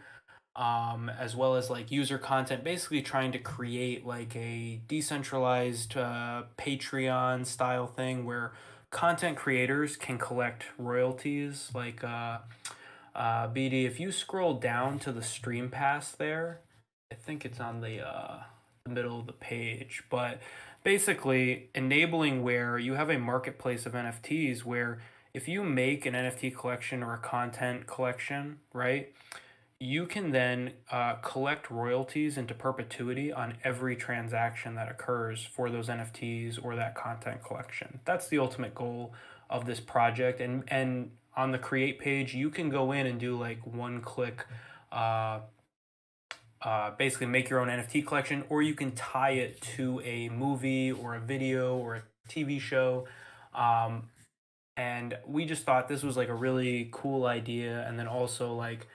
as well as like user content, basically trying to create like a decentralized Patreon style thing where content creators can collect royalties. Like BD, if you scroll down to the stream pass there, I think it's on the middle of the page, but basically enabling where you have a marketplace of NFTs where if you make an NFT collection or a content collection, right, you can then collect royalties into perpetuity on every transaction that occurs for those NFTs or that content collection. That's the ultimate goal of this project. And on the create page, you can go in and do like one click, basically make your own NFT collection, or you can tie it to a movie or a video or a TV show. And we just thought this was like a really cool idea. And then also like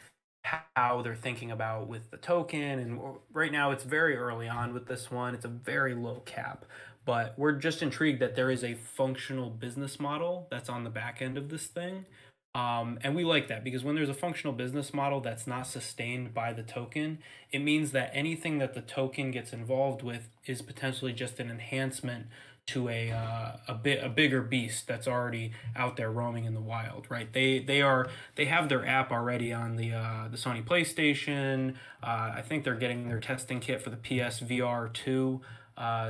how they're thinking about with the token, and right now it's very early on with this one. It's a very low cap, but we're just intrigued that there is a functional business model that's on the back end of this thing. And we like that because when there's a functional business model that's not sustained by the token, it means that anything that the token gets involved with is potentially just an enhancement to a bigger beast that's already out there roaming in the wild, right? They have their app already on the Sony PlayStation. I think they're getting their testing kit for the PSVR 2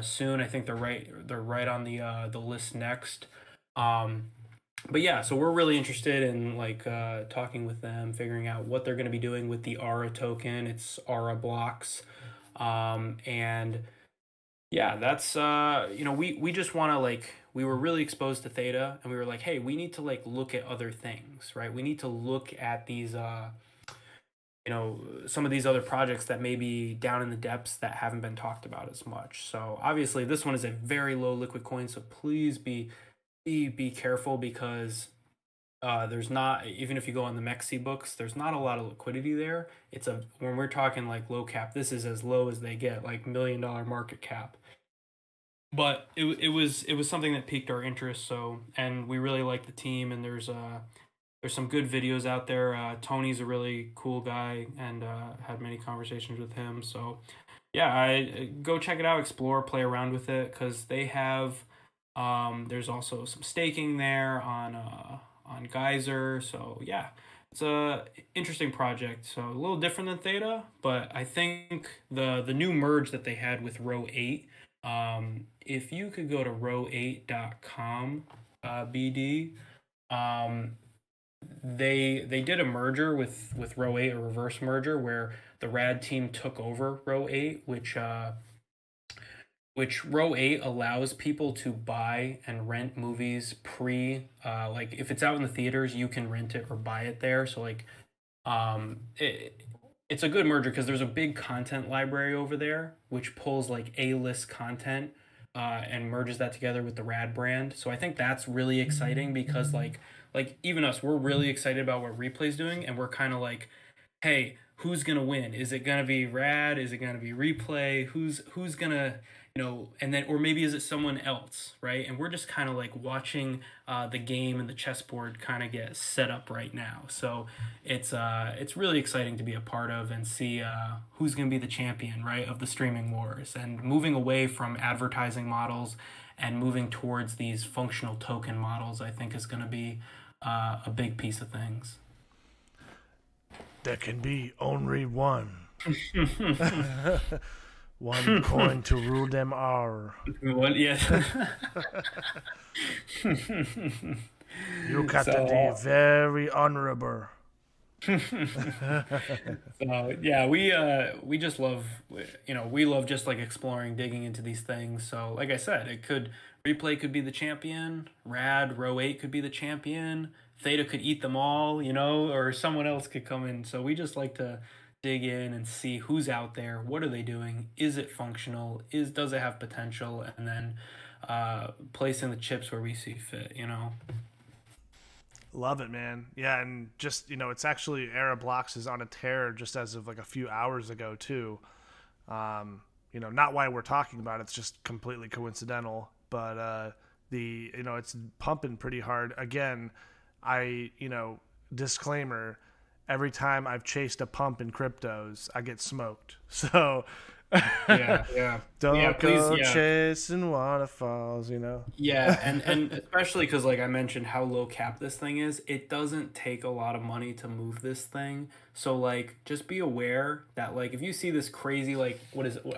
soon. I think they're right on the list next. But yeah, so we're really interested in like talking with them, figuring out what they're going to be doing with the Aura token. It's Aura blocks, and yeah, that's we just want to like, we were really exposed to Theta, and we were like, hey, we need to like look at other things, right? We need to look at these some of these other projects that may be down in the depths that haven't been talked about as much. So obviously this one is a very low liquid coin, so please be careful, because there's not, even if you go on the Mexi books, there's not a lot of liquidity there. When we're talking like low cap, this is as low as they get, like $1 million market cap. But it was something that piqued our interest. So, and we really like the team, and there's some good videos out there. Tony's a really cool guy, and had many conversations with him. So yeah, I go check it out, explore, play around with it, because they have there's also some staking there on Geyser. So yeah, it's a interesting project. So a little different than Theta, but I think the new merge that they had with Row 8. If you could go to row8.com, BD, they did a merger with Row 8, a reverse merger where the Rad team took over Row 8, which Row 8 allows people to buy and rent movies like if it's out in the theaters, you can rent it or buy it there. So like it's a good merger because there's a big content library over there which pulls like A-list content and merges that together with the Rad brand. So I think that's really exciting because like even us, we're really excited about what Replay's doing, and we're kind of like, hey, who's gonna win? Is it gonna be Rad? Is it gonna be Replay? Who's gonna, and then, or maybe is it someone else, right? And we're just kind of like watching the game and the chessboard kind of get set up right now. So it's really exciting to be a part of and see who's going to be the champion, right, of the streaming wars, and moving away from advertising models and moving towards these functional token models. I think is going to be a big piece of things. There can be only one. One coin to rule them all. What? Yes. You got to be very honorable. So yeah, we just love, we love just like exploring, digging into these things. So like I said, Replay could be the champion, Rad Row 8 could be the champion, Theta could eat them all, or someone else could come in. So we just like to dig in and see who's out there, what are they doing, is it functional, does it have potential, and then placing the chips where we see fit. Love it, man. Yeah, and just it's actually Era Blocks is on a tear just as of like a few hours ago too. Not why we're talking about it, it's just completely coincidental, but it's pumping pretty hard. Again, disclaimer, every time I've chased a pump in cryptos, I get smoked. So yeah. Don't go chasing waterfalls, Yeah, and especially because, like I mentioned, how low cap this thing is, it doesn't take a lot of money to move this thing. So, like, just be aware that, like, if you see this crazy, like,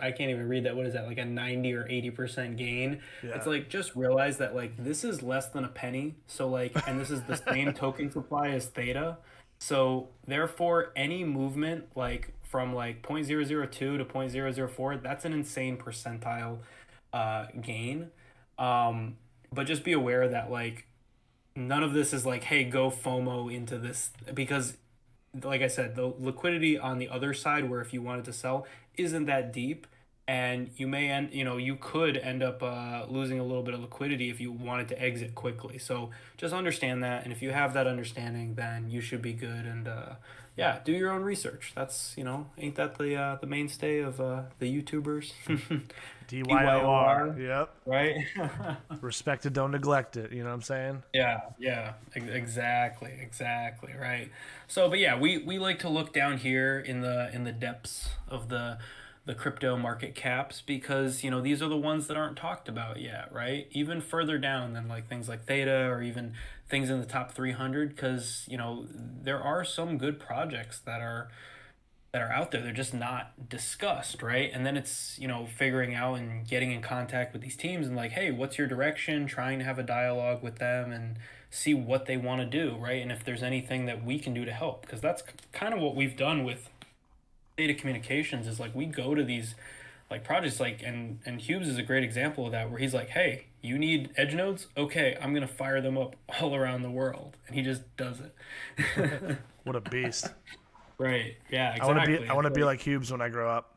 I can't even read that, what is that, like a 90 or 80% gain? Yeah. It's like, just realize that, like, this is less than a penny. So, like, and this is the same token supply as Theta. So, therefore, any movement, like, from like 0.002 to 0.004, that's an insane percentile gain. But just be aware that like none of this is like, hey, go FOMO into this, because like I said, the liquidity on the other side, where if you wanted to sell, isn't that deep, and you could end up losing a little bit of liquidity if you wanted to exit quickly. So just understand that, and if you have that understanding, then you should be good. And yeah, do your own research. That's, ain't that the mainstay of the YouTubers? DYOR. Yep. Right? Respect it, don't neglect it. You know what I'm saying? Yeah. Exactly. Right. So, but yeah, we like to look down here in the depths of the crypto market caps, because these are the ones that aren't talked about yet, right? Even further down than like things like Theta, or even things in the top 300, because there are some good projects that are out there. They're just not discussed, right? And then it's figuring out and getting in contact with these teams and like, hey, what's your direction, trying to have a dialogue with them and see what they want to do, right? And if there's anything that we can do to help, because that's kind of what we've done with Data Communications, is like we go to these like projects, like and Hughes is a great example of that, where he's like, hey, you need edge nodes? Okay, I'm gonna fire them up all around the world, and he just does it. What a beast. Right. Yeah, I exactly. want It's to be like, like Hubes when I grow up.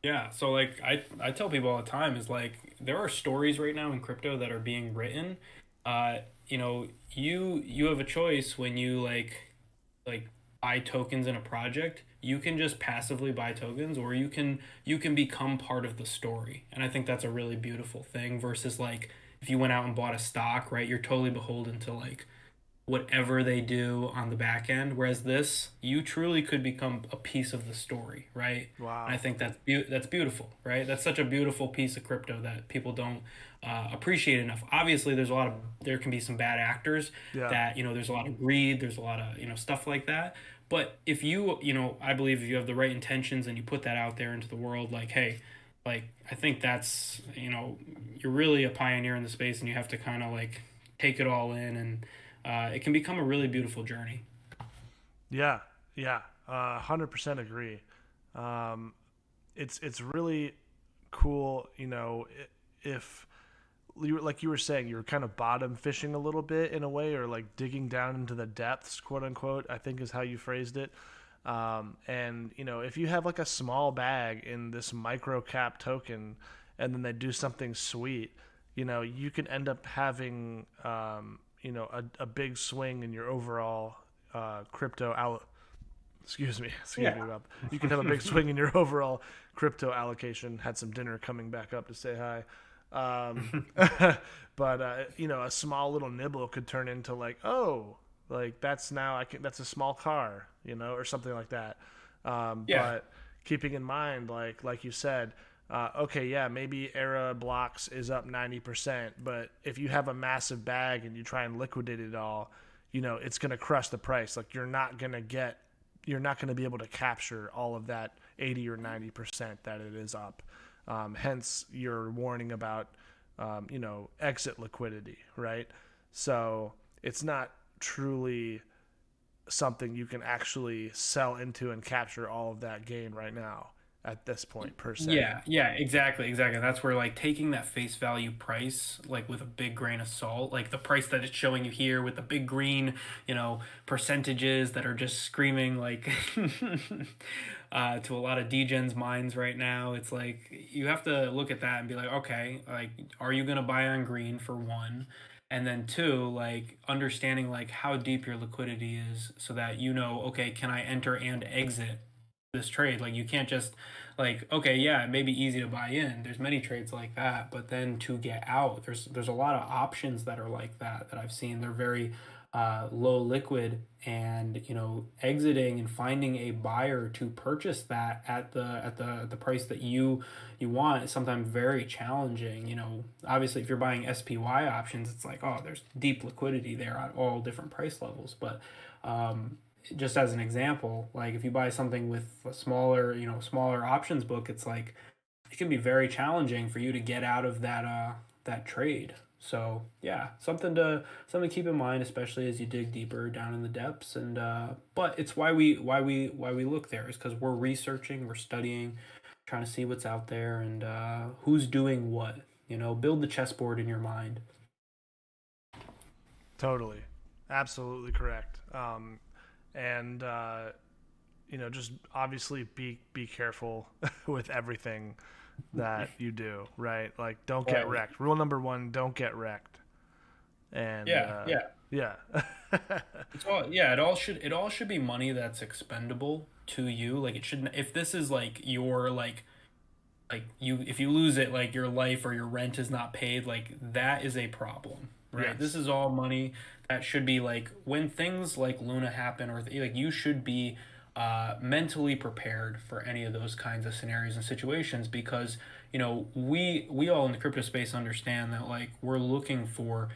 yeah, so like I tell people all the time is like there are stories right now in crypto that are being written. Uh, you have a choice when you like buy tokens in a project. You can just passively buy tokens, or you can become part of the story. And I think that's a really beautiful thing versus like if you went out and bought a stock, right? You're totally beholden to like whatever they do on the back end. Whereas this, you truly could become a piece of the story, right? And I Wow. think that's beautiful, right? That's such a beautiful piece of crypto that people don't appreciate enough. Obviously, there can be some bad actors Yeah. that there's a lot of greed, there's a lot of stuff like that. But if I believe if you have the right intentions and you put that out there into the world, like, hey, like I think that's you're really a pioneer in the space, and you have to kind of like take it all in and it can become a really beautiful journey. Yeah. Yeah. 100% agree. Um, it's really cool, if like you were saying, you were kind of bottom fishing a little bit in a way, or like digging down into the depths, quote unquote, I think is how you phrased it. And if you have like a small bag in this micro cap token, and then they do something sweet, you can end up having, a big swing in your overall crypto out. Excuse me, Yeah. Rob. You can have a big swing in your overall crypto allocation. Had some dinner coming back up to say hi. Um, but a small little nibble could turn into like, oh, like that's a small car, or something like that. Yeah. But keeping in mind, like you said, okay, yeah, maybe Era blocks is up 90%, but if you have a massive bag and you try and liquidate it all, it's gonna crush the price. Like you're not gonna be able to capture all of that 80 or 90% that it is up. Hence, your warning about exit liquidity, right? So it's not truly something you can actually sell into and capture all of that gain right now at this point per se. Yeah, yeah, exactly, exactly. That's where like taking that face value price, like with a big grain of salt, like the price that it's showing you here with the big green, percentages that are just screaming like to a lot of degens minds right now. It's like you have to look at that and be like, okay, like are you gonna buy on green for one? And then two, like understanding like how deep your liquidity is so that okay, can I enter and exit this trade? Like you can't just like okay, yeah, it may be easy to buy in, there's many trades like that, but then to get out, there's a lot of options that are like that I've seen. They're very low liquid, and exiting and finding a buyer to purchase that at the price that you want is sometimes very challenging. Obviously if you're buying SPY options, it's like, oh, there's deep liquidity there at all different price levels. But just as an example, like if you buy something with a smaller options book, it's like it can be very challenging for you to get out of that trade. So yeah, something to keep in mind, especially as you dig deeper down in the depths. And but it's why we look there is because we're researching, we're studying, trying to see what's out there and who's doing what. Build the chessboard in your mind. Totally, absolutely correct. And just obviously be careful with everything that you do, right? Like, don't get Right. wrecked. Rule number one: don't get wrecked. And Yeah. Yeah. yeah, It all should be money that's expendable to you. Like it shouldn't. If this is like your like you if you lose it, like your life or your rent is not paid, like that is a problem, right? This yes, is all money that should be like when things like Luna happen, or like you should be mentally prepared for any of those kinds of scenarios and situations, because we all in the crypto space understand that like we're looking for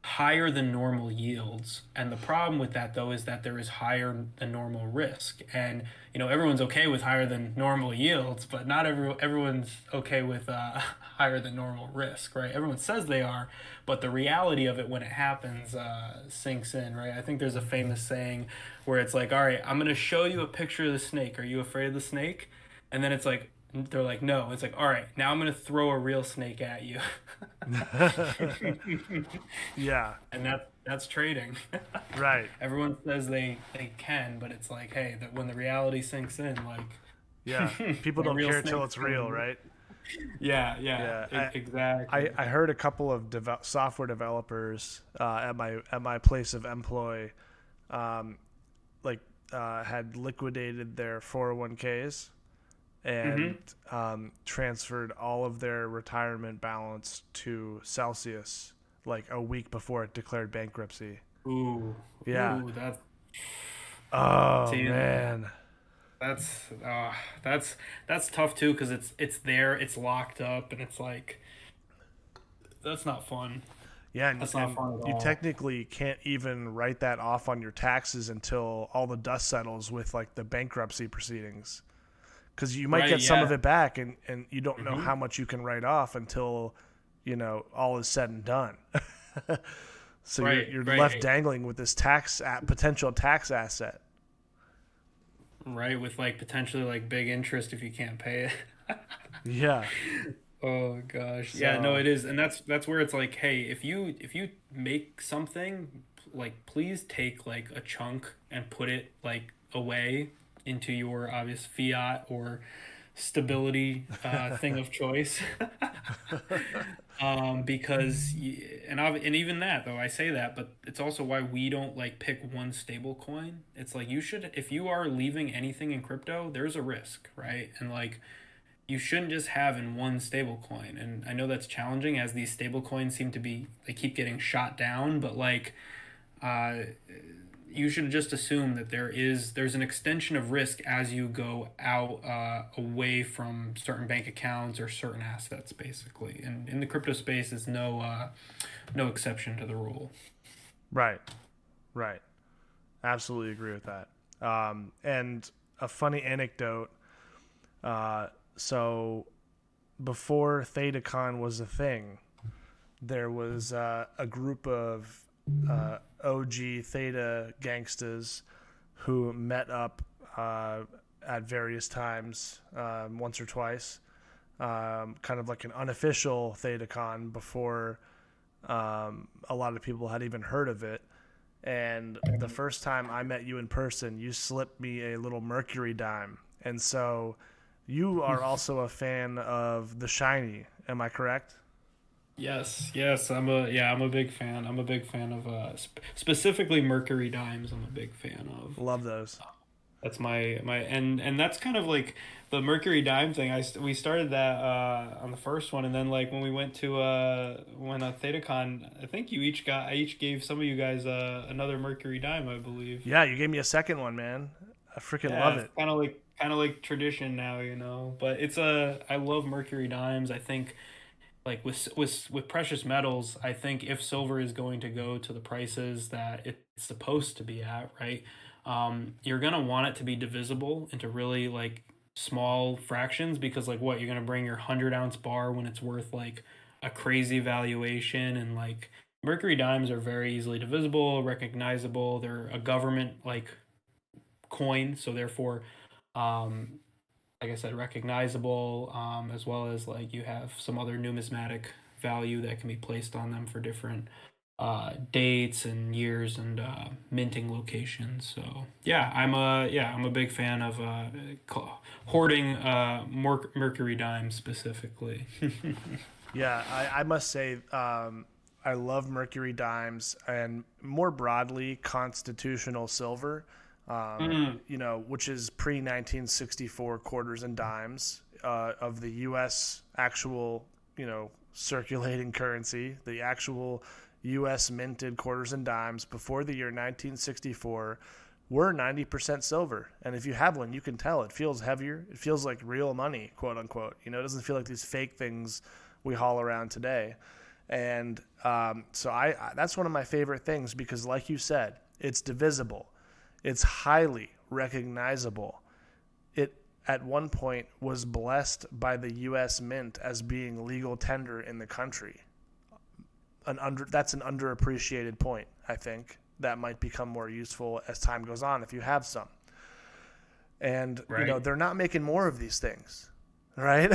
higher than normal yields. And the problem with that though is that there is higher than normal risk. And everyone's okay with higher than normal yields, but not everyone's okay with higher than normal risk, right? Everyone says they are, but the reality of it when it happens sinks in, right? I think there's a famous saying where it's like, all right, I'm going to show you a picture of the snake. Are you afraid of the snake? And then it's like, they're like, no. It's like, all right, now I'm going to throw a real snake at you. yeah, And That's trading. Right. Everyone says they can, but it's like, hey, that when the reality sinks in, Yeah. like People a don't real care till snake's it's real, coming. right? Yeah, Yeah. exactly. I heard a couple of software developers at my place of employ, um, like had liquidated their 401ks and Mm-hmm. transferred all of their retirement balance to Celsius like a week before it declared bankruptcy. Ooh, Yeah. ooh, that's Oh see, man. that's uh, that's that's tough too because it's there, it's locked up, and it's like that's not fun. Yeah, That's not and fun at you all. technically can't even write that off on your taxes until all the dust settles with like the bankruptcy proceedings. Because you might Right? get some of Yeah. it back, and you don't know Mm-hmm. how much you can write off until all is said and done. So Right. you're left Right. dangling with this potential tax asset. Right. With like potentially like big interest if you can't pay it. Yeah. Oh gosh. Yeah, no, So it is. And that's where it's like, hey, if you make something, like please take like a chunk and put it like away into your obvious fiat or stability thing of choice. Because and even that though I say that, but it's also why we don't like pick one stable coin. It's like you should, if you are leaving anything in crypto, there's a risk, right? And like you shouldn't just have in one stable coin. And I know that's challenging as these stable coins seem to be, they keep getting shot down, but like uh, you should just assume that there's an extension of risk as you go out away from certain bank accounts or certain assets, basically. And in the crypto space, is no exception to the rule. right, right. Absolutely agree with that. And a funny anecdote. So before ThetaCon was a thing, there was a group of OG Theta gangsters who met up at various times, once or twice, kind of like an unofficial ThetaCon before a lot of people had even heard of it. And the first time I met you in person, you slipped me a little Mercury dime. And so you are also a fan of The Shiny. Am I correct? Yes, I'm a big fan. I'm a big fan of specifically Mercury dimes. I'm a big fan of. Love those. That's my and that's kind of like the Mercury dime thing. We started that on the first one, and then like when we went to when ThetaCon, I each gave some of you guys another Mercury dime, I believe. Yeah, you gave me a second one, man. I freaking Yeah, love it's it. kind of like tradition now, you know. But it's a I love Mercury dimes. I think like with precious metals, I think if silver is going to go to the prices that it's supposed to be at, right? You're gonna want it to be divisible into really like small fractions because like what you're gonna bring your 100 ounce bar when it's worth like a crazy valuation and like mercury dimes are very easily divisible, recognizable. They're a government like coin, so therefore um, like I said, recognizable, as well as like you have some other numismatic value that can be placed on them for different dates and years and minting locations. So I'm a big fan of hoarding mercury dimes specifically. Yeah, I must say, I love Mercury dimes and more broadly constitutional silver, Mm, which is pre 1964 quarters and dimes of the U.S. actual, circulating currency, the actual U.S. minted quarters and dimes before the year 1964 were 90% silver. And if you have one, you can tell it feels heavier. It feels like real money, quote unquote. It doesn't feel like these fake things we haul around today. And so I that's one of my favorite things because, like you said, it's divisible. It's highly recognizable. It at one point was blessed by the U.S. Mint as being legal tender in the country. That's an underappreciated point, I think, that might become more useful as time goes on if you have some. And right. they're not making more of these things, right?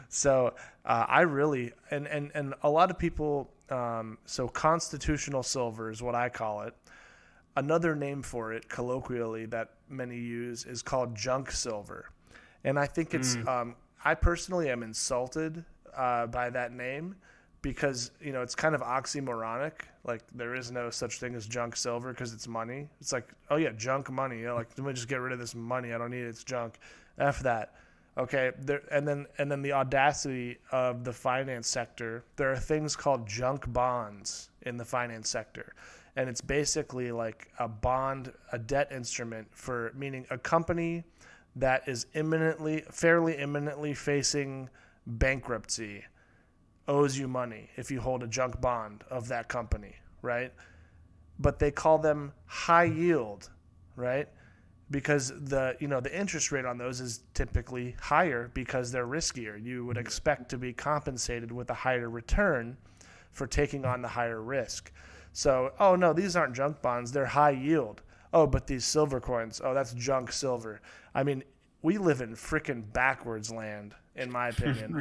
So I really and a lot of people So constitutional silver is what I call it. Another name for it, colloquially, that many use is called junk silver. And I think it's, I personally am insulted by that name because, it's kind of oxymoronic. Like, there is no such thing as junk silver because it's money. It's like, oh yeah, junk money. Yeah, like, let me just get rid of this money. I don't need it. It's junk. F that. Okay. And then the audacity of the finance sector, there are things called junk bonds in the finance sector. And it's basically like a bond, a debt instrument for meaning a company that is fairly imminently facing bankruptcy owes you money if you hold a junk bond of that company, right? But they call them high yield, right? Because the interest rate on those is typically higher because they're riskier. You would expect to be compensated with a higher return for taking on the higher risk. So, oh no, these aren't junk bonds, they're high yield. Oh, but these silver coins, oh, that's junk silver. I mean, we live in freaking backwards land, in my opinion.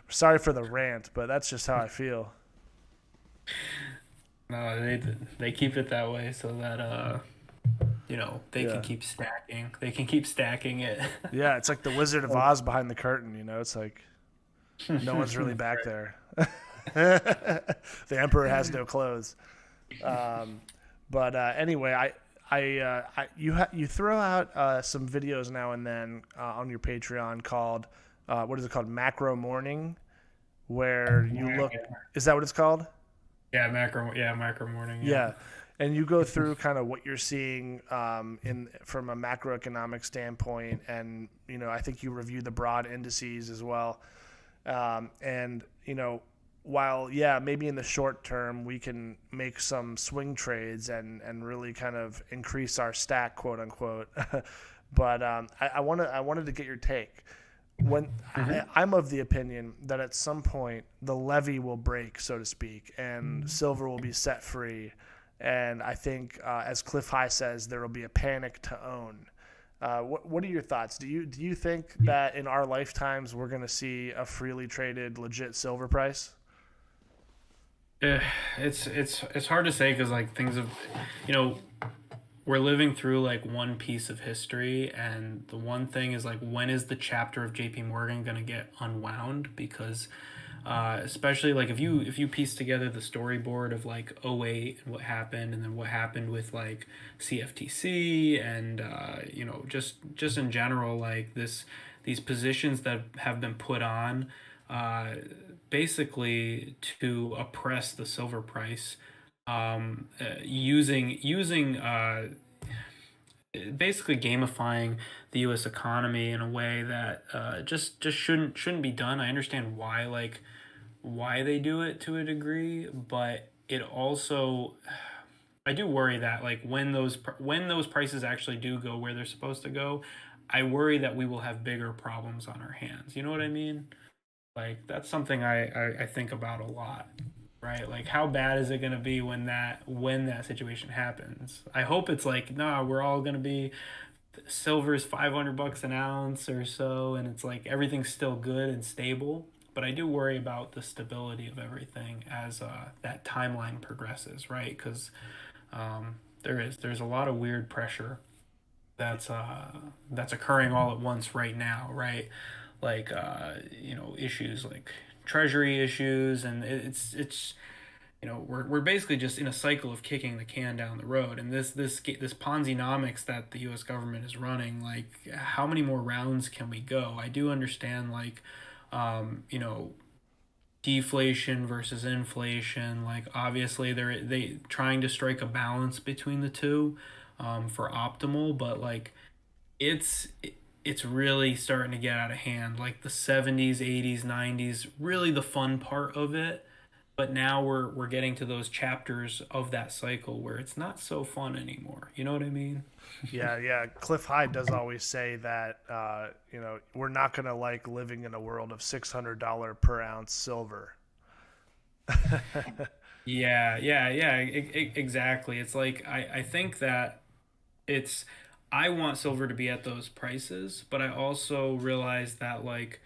Sorry for the rant, but that's just how I feel. No, they keep it that way so that they can Yeah. keep stacking. They can keep stacking it. Yeah, it's like the Wizard of Oz behind the curtain, It's like no one's really back there. The emperor has no clothes. But anyway, you throw out some videos now and then on your Patreon called what is it called, Macro Morning, where you look. Is that what it's called? Macro morning. Yeah. And you go through kind of what you're seeing from a macroeconomic standpoint, and I think you review the broad indices as well. And while maybe in the short term we can make some swing trades and really kind of increase our stack, quote unquote, but I wanted to get your take. I'm of the opinion that at some point the levee will break, so to speak, and silver will be set free. And I think, as Cliff High says, there will be a panic to own. What are your thoughts? Do you think that in our lifetimes we're going to see a freely traded, legit silver price? It's hard to say because like things have, you know, we're living through like one piece of history, and the one thing is like, when is the chapter of J.P. Morgan gonna get unwound? Because especially like if you piece together the storyboard of like '08 and what happened, and then what happened with like CFTC and just in general, like these positions that have been put on basically to oppress the silver price, using basically gamifying the U.S. economy in a way that just shouldn't be done. I understand why they do it to a degree, but it also, I do worry that like when those prices actually do go where they're supposed to go, I worry that we will have bigger problems on our hands. You know what I mean? Like that's something I think about a lot, right? Like how bad is it going to be when that situation happens? I hope it's like, nah, we're all going to be, silver's $500 an ounce or so, and it's like everything's still good and stable. But I do worry about the stability of everything as that timeline progresses, right? Because there's a lot of weird pressure that's occurring all at once right now, right? Like issues like treasury issues, and it's we're basically just in a cycle of kicking the can down the road, and this Ponzi-nomics that the U.S. government is running, like how many more rounds can we go? I do understand like deflation versus inflation, like obviously they trying to strike a balance between the two for optimal, but like it's really starting to get out of hand. Like the 70s, 80s, 90s, really the fun part of it. But now we're getting to those chapters of that cycle where it's not so fun anymore. You know what I mean? Yeah. Cliff Hyde does always say that we're not gonna like living in a world of $600 per ounce silver. Exactly. It's like I think that it's I want silver to be at those prices, but I also realize that like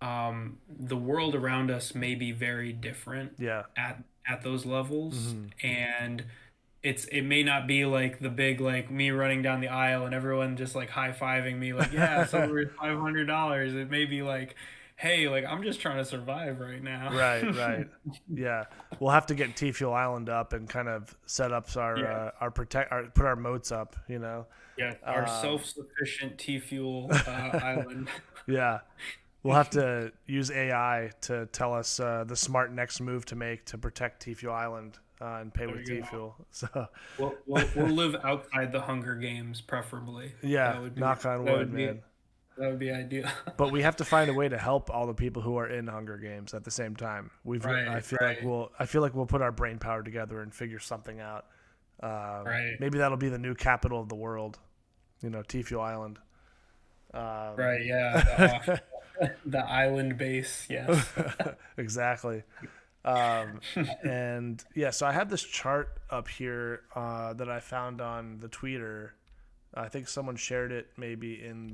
the world around us may be very different Yeah. at those levels, Hmm. and it may not be like the big like me running down the aisle and everyone just like high-fiving me like yeah silver is $500. It may be like, hey, like I'm just trying to survive right now. Right, right. Yeah. We'll have to get TFUEL Island up and kind of set up Yeah, our put our moats up, you know. yeah, our Um, self-sufficient T-fuel island. yeah. We'll have to use AI to tell us the smart next move to make to protect TFUEL Island and pay There with we go. TFUEL. So, We'll live outside the Hunger Games, preferably. yeah, That would be knock on that wood, would be man. that would be ideal. But we have to find a way to help all the people who are in Hunger Games at the same time. Right, right, I feel like we'll put our brain power together and figure something out. right, Maybe that'll be the new capital of the world, you know, TFUEL Island. Um, right. Yeah, the island base. Yes. exactly. And yeah, so I have this chart up here that I found on the Twitter. I think someone shared it maybe in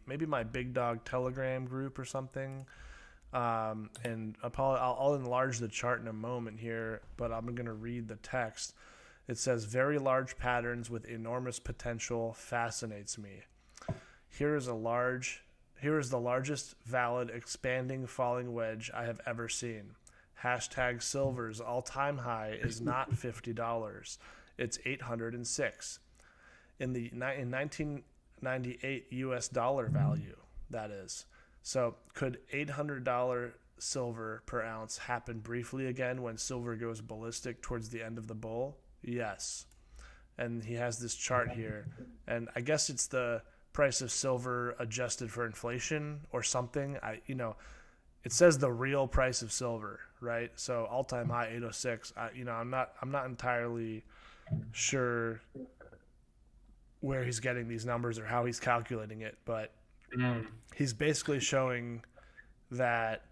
maybe my Big Dog Telegram group or something. And I'll enlarge the chart in a moment here, but I'm going to read the text. It says, very large patterns with enormous potential fascinates me. Here is here is the largest valid expanding falling wedge I have ever seen. Hashtag silver's all-time high is not $50. It's 806 in 1998 US dollar value, that is. So could $800 silver per ounce happen briefly again when silver goes ballistic towards the end of the bull? Yes. And he has this chart here, and I guess it's the price of silver adjusted for inflation or something. It says the real price of silver, right? So all-time high 806. I'm not entirely sure where he's getting these numbers or how he's calculating it, but Mm. he's basically showing that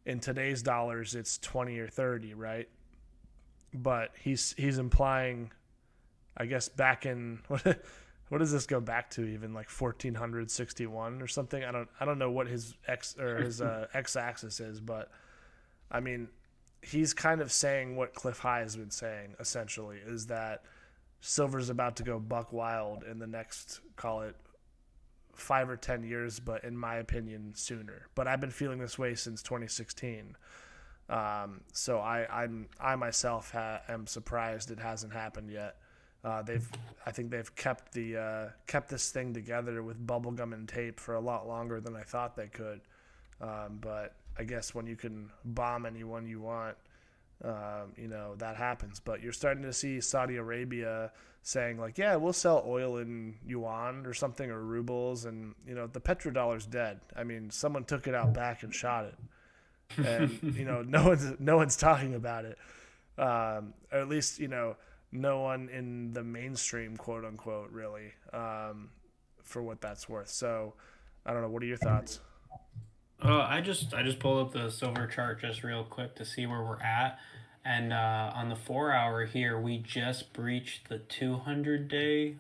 in today's dollars it's 20 or 30, right? But he's implying, I guess, back in what does this go back to, even like 1461 or something? I don't know what his x axis is, but I mean, he's kind of saying what Cliff High has been saying essentially, is that silver's about to go buck wild in the next, call it 5 or 10 years, but in my opinion sooner. But I've been feeling this way since 2016. So I myself am surprised it hasn't happened yet. I think they've kept this thing together with bubblegum and tape for a lot longer than I thought they could. But I guess when you can bomb anyone you want, that happens. But you're starting to see Saudi Arabia saying like, yeah, we'll sell oil in yuan or something, or rubles, and the petrodollar's dead. I mean, someone took it out back and shot it, and no one's talking about it, or at least no one in the mainstream, quote unquote, really, for what that's worth. So I don't know. What are your thoughts? I just pulled up the silver chart just real quick to see where we're at, and on the 4 hour here, we just breached the 200-day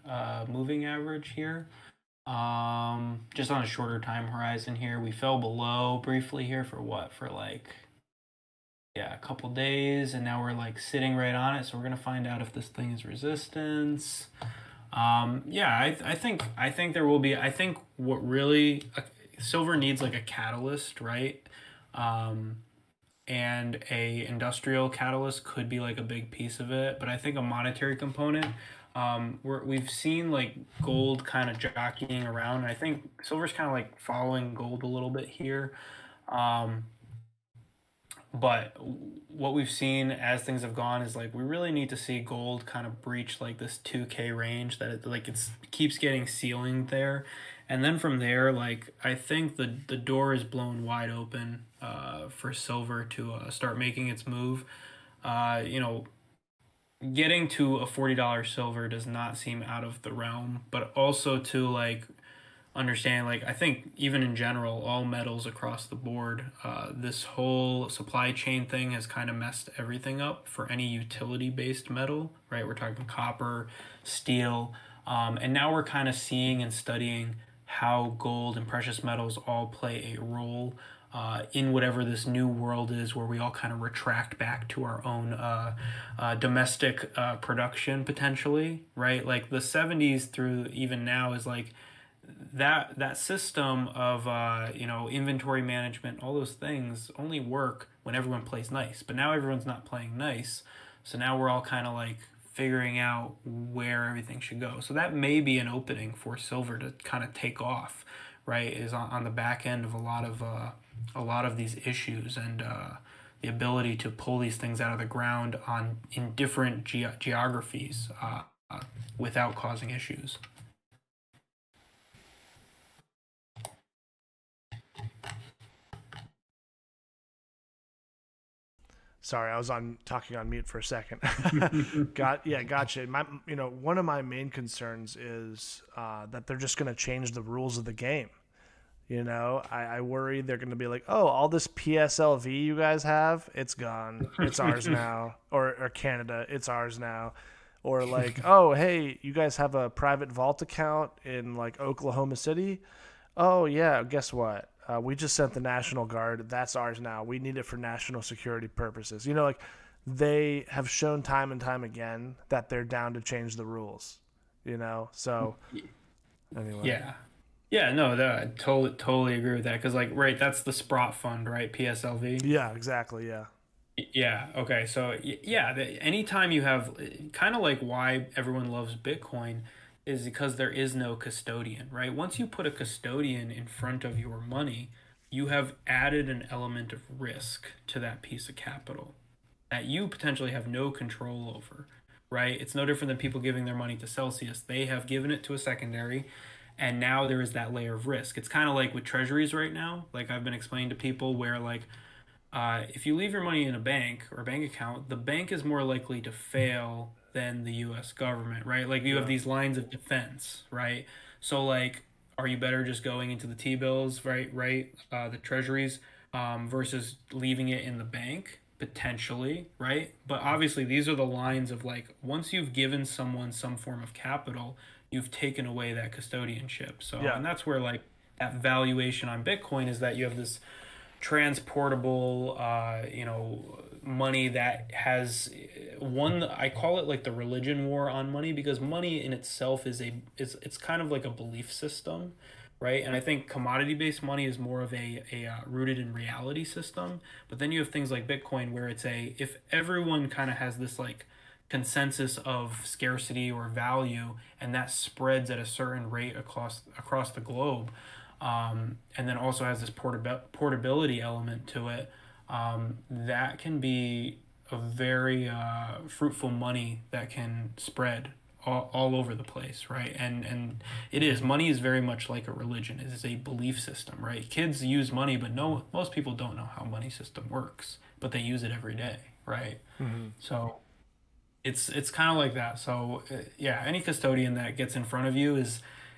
moving average here. Just on a shorter time horizon here, we fell below briefly here for what? For like, yeah, a couple days, and now we're like sitting right on it. So we're gonna find out if this thing is resistance. Yeah, I think there will be. I think what really silver needs like a catalyst, right? Um, and a industrial catalyst could be like a big piece of it, but I think a monetary component. We've seen like gold kind of jockeying around, and I think silver's kind of like following gold a little bit here. Um, but what we've seen as things have gone is like we really need to see gold kind of breach like this 2K range that it keeps getting ceiling there, and then from there, like I think the door is blown wide open for silver to start making its move. You know, getting to a $40 silver does not seem out of the realm, but also to like understand, like I think even in general all metals across the board, this whole supply chain thing has kind of messed everything up for any utility based metal, right? We're talking copper, steel, and now we're kind of seeing and studying how gold and precious metals all play a role in whatever this new world is, where we all kind of retract back to our own domestic production potentially, right? Like the 70s through even now is like that system of inventory management, all those things only work when everyone plays nice. But now everyone's not playing nice, so now we're all kind of like figuring out where everything should go. So that may be an opening for silver to kind of take off, right? Is on the back end of a lot of these issues, and the ability to pull these things out of the ground in different geographies without causing issues. Sorry, I was talking on mute for a second. Gotcha. One of my main concerns is that they're just going to change the rules of the game. I worry they're going to be like, oh, all this PSLV you guys have, it's gone. It's ours now. Or Canada, it's ours now. Or like, oh, hey, you guys have a private vault account in like Oklahoma City? Oh, yeah, guess what? We just sent the National Guard. That's ours now. We need it for national security purposes. Like they have shown time and time again that they're down to change the rules, So anyway. Yeah. Yeah, no, I totally agree with that. Because, like, right, that's the Sprott Fund, right? PSLV. Yeah, exactly. Yeah. Yeah. Okay. So, yeah, anytime you have kind of like why everyone loves Bitcoin is because there is no custodian, right? Once you put a custodian in front of your money, you have added an element of risk to that piece of capital that you potentially have no control over, right? It's no different than people giving their money to Celsius. They have given it to a secondary, and now there is that layer of risk. It's kind of like with treasuries right now. Like I've been explaining to people where like if you leave your money in a bank or a bank account, the bank is more likely to fail than the U.S. government, right? Like you have these lines of defense, right? So like, are you better just going into the T-bills, right? The treasuries versus leaving it in the bank? Potentially, right? But obviously these are the lines of like, once you've given someone some form of capital, you've taken away that custodianship. So, and that's where like that valuation on Bitcoin is that you have this transportable, money that has I call it like the religion war on money, because money in itself it's kind of like a belief system, right? And I think commodity-based money is more of a rooted in reality system. But then you have things like Bitcoin where it's if everyone kind of has this like consensus of scarcity or value, and that spreads at a certain rate across the globe, and then also has this portability element to it, that can be a very fruitful money that can spread all over the place, right? And money is very much like a religion. It is a belief system, right? Kids use money, but most people don't know how money system works, but they use it every day, right? Mm-hmm. So it's kind of like that. So any custodian that gets in front of you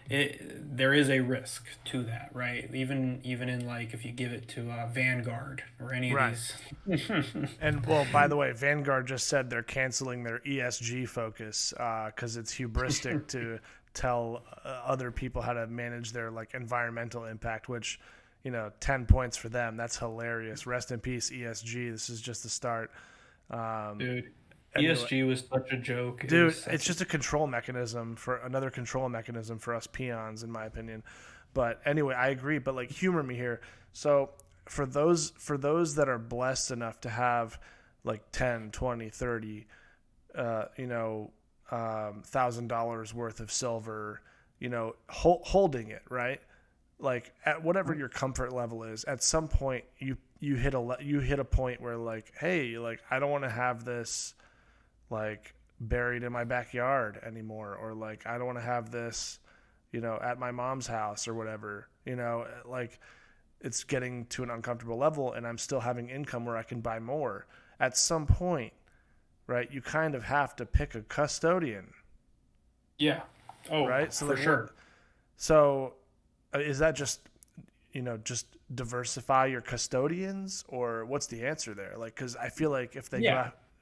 there is a risk to that, right? Even in like if you give it to Vanguard or any of these. And well, by the way, Vanguard just said they're canceling their ESG focus because it's hubristic to tell other people how to manage their like environmental impact, which 10 points for them. That's hilarious. Rest in peace, ESG. This is just the start. Dude. ESG was such a joke. Dude, it's just a control mechanism for us peons, in my opinion. But anyway, I agree. But like, humor me here. So for those that are blessed enough to have like 10, 20, 30, $1,000 worth of silver, holding it, right? Like at whatever your comfort level is, at some point you hit a point where like, hey, like I don't want to have this like buried in my backyard anymore, or like I don't want to have this at my mom's house or whatever, like it's getting to an uncomfortable level and I'm still having income where I can buy more. At some point, right, you kind of have to pick a custodian. Yeah. Oh, right. So for sure. So is that just diversify your custodians, or what's the answer there? Like, because I feel like if they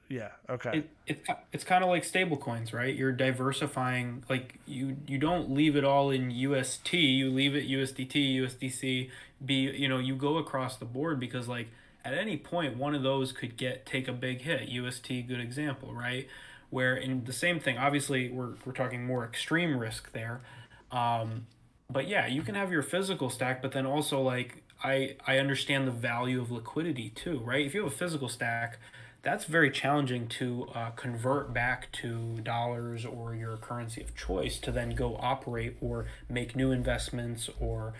Yeah. Okay. It's kind of like stable coins, right? You're diversifying. Like you don't leave it all in UST. You leave it USDT, USDC. You go across the board because like at any point one of those could take a big hit. UST, good example, right? Where in the same thing, obviously we're talking more extreme risk there. But yeah, you can have your physical stack, but then also like I understand the value of liquidity too, right? If you have a physical stack, that's very challenging to convert back to dollars or your currency of choice to then go operate or make new investments or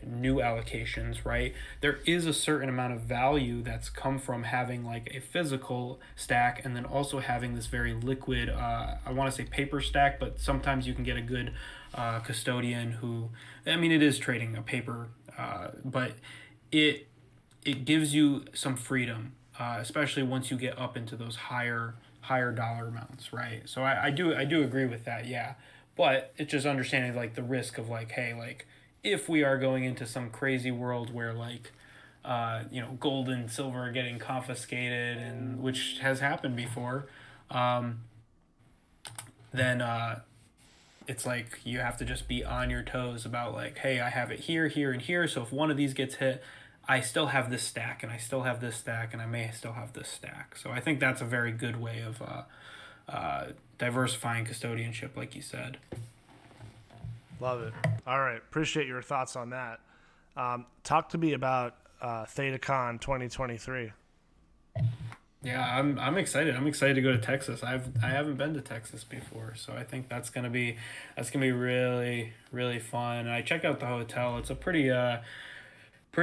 new allocations, right? There is a certain amount of value that's come from having like a physical stack and then also having this very liquid, I want to say paper stack, but sometimes you can get a good custodian who, I mean, it is trading a paper, but it gives you some freedom, especially once you get up into those higher dollar amounts, right? So I do agree with that, yeah. But it's just understanding like the risk of like, hey, like if we are going into some crazy world where like gold and silver are getting confiscated, and which has happened before, then it's like you have to just be on your toes about like, hey, I have it here, here, and here. So if one of these gets hit, I still have this stack, and I still have this stack, and I may still have this stack. So I think that's a very good way of diversifying custodianship, like you said. Love it. All right. Appreciate your thoughts on that. Talk to me about ThetaCon 2023. Yeah, I'm excited. I'm excited to go to Texas. I haven't been to Texas before, so I think that's gonna be really really fun. And I checked out the hotel. It's a pretty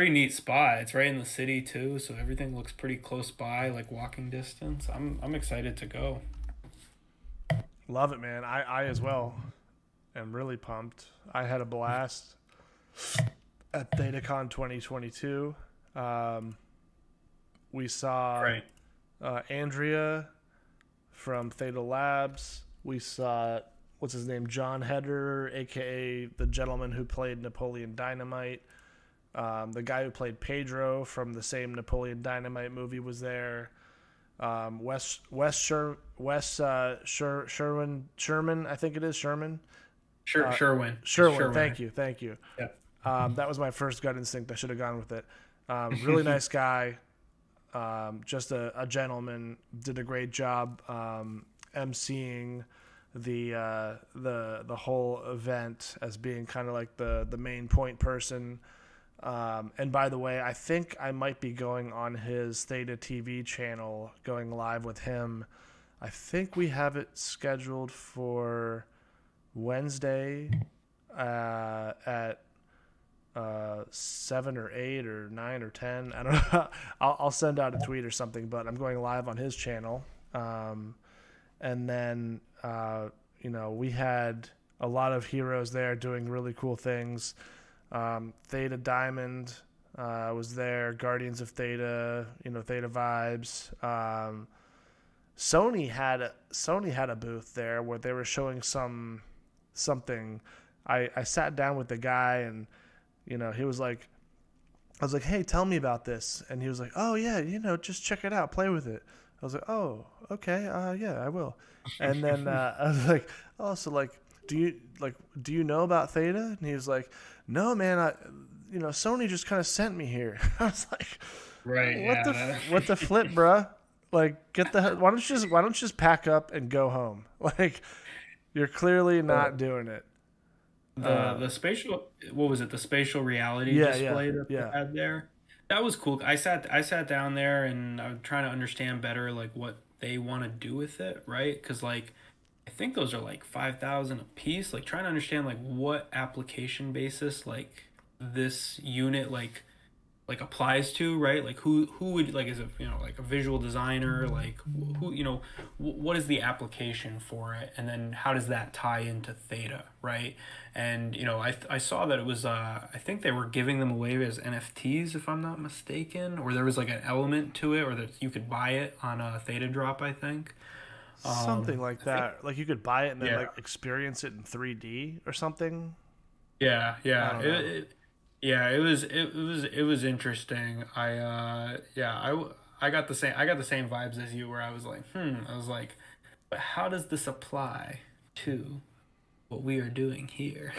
neat spot. It's right in the city too, so everything looks pretty close by, like walking distance. I'm excited to go. Love it, man. I as well am really pumped. I had a blast at ThetaCon 2022. We saw Right. Andrea from Theta Labs. We saw, what's his name, John Heder, aka the gentleman who played Napoleon Dynamite. The guy who played Pedro from the same Napoleon Dynamite movie was there. Sherman, I think it is Sherman. Sherwin. Sherwin. Thank you. Yeah. That was my first gut instinct. I should have gone with it. Really nice guy. Just a gentleman. Did a great job emceeing the whole event as being kind of like the main point person. And by the way, I think I might be going on his Theta TV channel, going live with him. I think we have it scheduled for Wednesday at 7 or 8 or 9 or 10. I don't know. I'll send out a tweet or something, but I'm going live on his channel. And then, we had a lot of heroes there doing really cool things. Theta Diamond was there, Guardians of Theta, Theta Vibes. Sony had a booth there where they were showing something. I sat down with the guy and he was like, I was like, hey, tell me about this. And he was like, oh yeah, just check it out, play with it. I was like, oh, okay, yeah, I will. And then I was like, oh, so like, do you know about Theta? And he was like, no, man, Sony just kind of sent me here. I was like, Right. what the flip, bruh? Like, why don't you just pack up and go home? Like, you're clearly not doing it. The spatial, what was it? The spatial reality display that they had there. That was cool. I sat down there and I was trying to understand better like what they want to do with it, right? Because like I think those are like 5,000 a piece. Like trying to understand like what application basis like this unit like applies to, right? Like who would like, is it like a visual designer, like who what is the application for it, and then how does that tie into Theta, right? And I saw that it was I think they were giving them away as NFTs if I'm not mistaken, or there was like an element to it, or that you could buy it on a Theta drop, I think. Something like that. Like you could buy it and then like experience it in 3D or something. Yeah. It was interesting. I I got the same vibes as you, where I was like, I was like, but how does this apply to what we are doing here?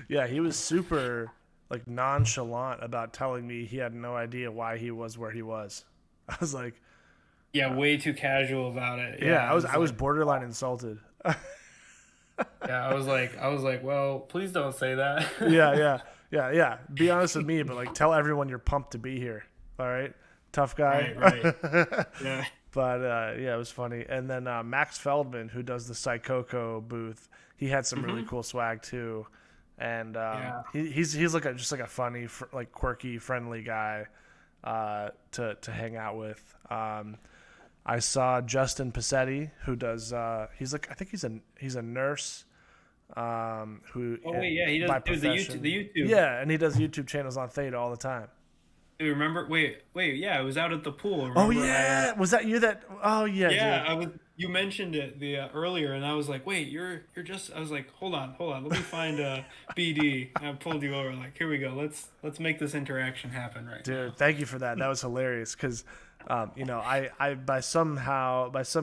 Yeah, he was super like nonchalant about telling me he had no idea why he was where he was. I was like, Yeah, way too casual about it. yeah, Yeah, I I was was I was like, borderline insulted. yeah, I was like, well, please don't say that. Yeah. Be honest with me, but like tell everyone you're pumped to be here. All right, tough guy. Right, right. Yeah. But yeah, it was funny. And then Max Feldman, who does the Psychoco booth, he had some really cool swag too. And Yeah. he's like just like a funny, like quirky, friendly guy to hang out with. I saw Justin Passetti, who does he's like I think he's a nurse. Who Oh wait, yeah, he does by do profession. The YouTube. Yeah, and he does YouTube channels on Theta all the time. Do you remember? Wait, yeah, it was out at the pool. Oh Remember? yeah, was that you? That oh yeah, Yeah, dude. I was. You mentioned it the earlier, and I was like, "Wait, you're just." I was like, "Hold on, let me find BD." And I pulled you over. Like, here we go. Let's make this interaction happen right Dude, now. thank you for that. That was hilarious because, I by some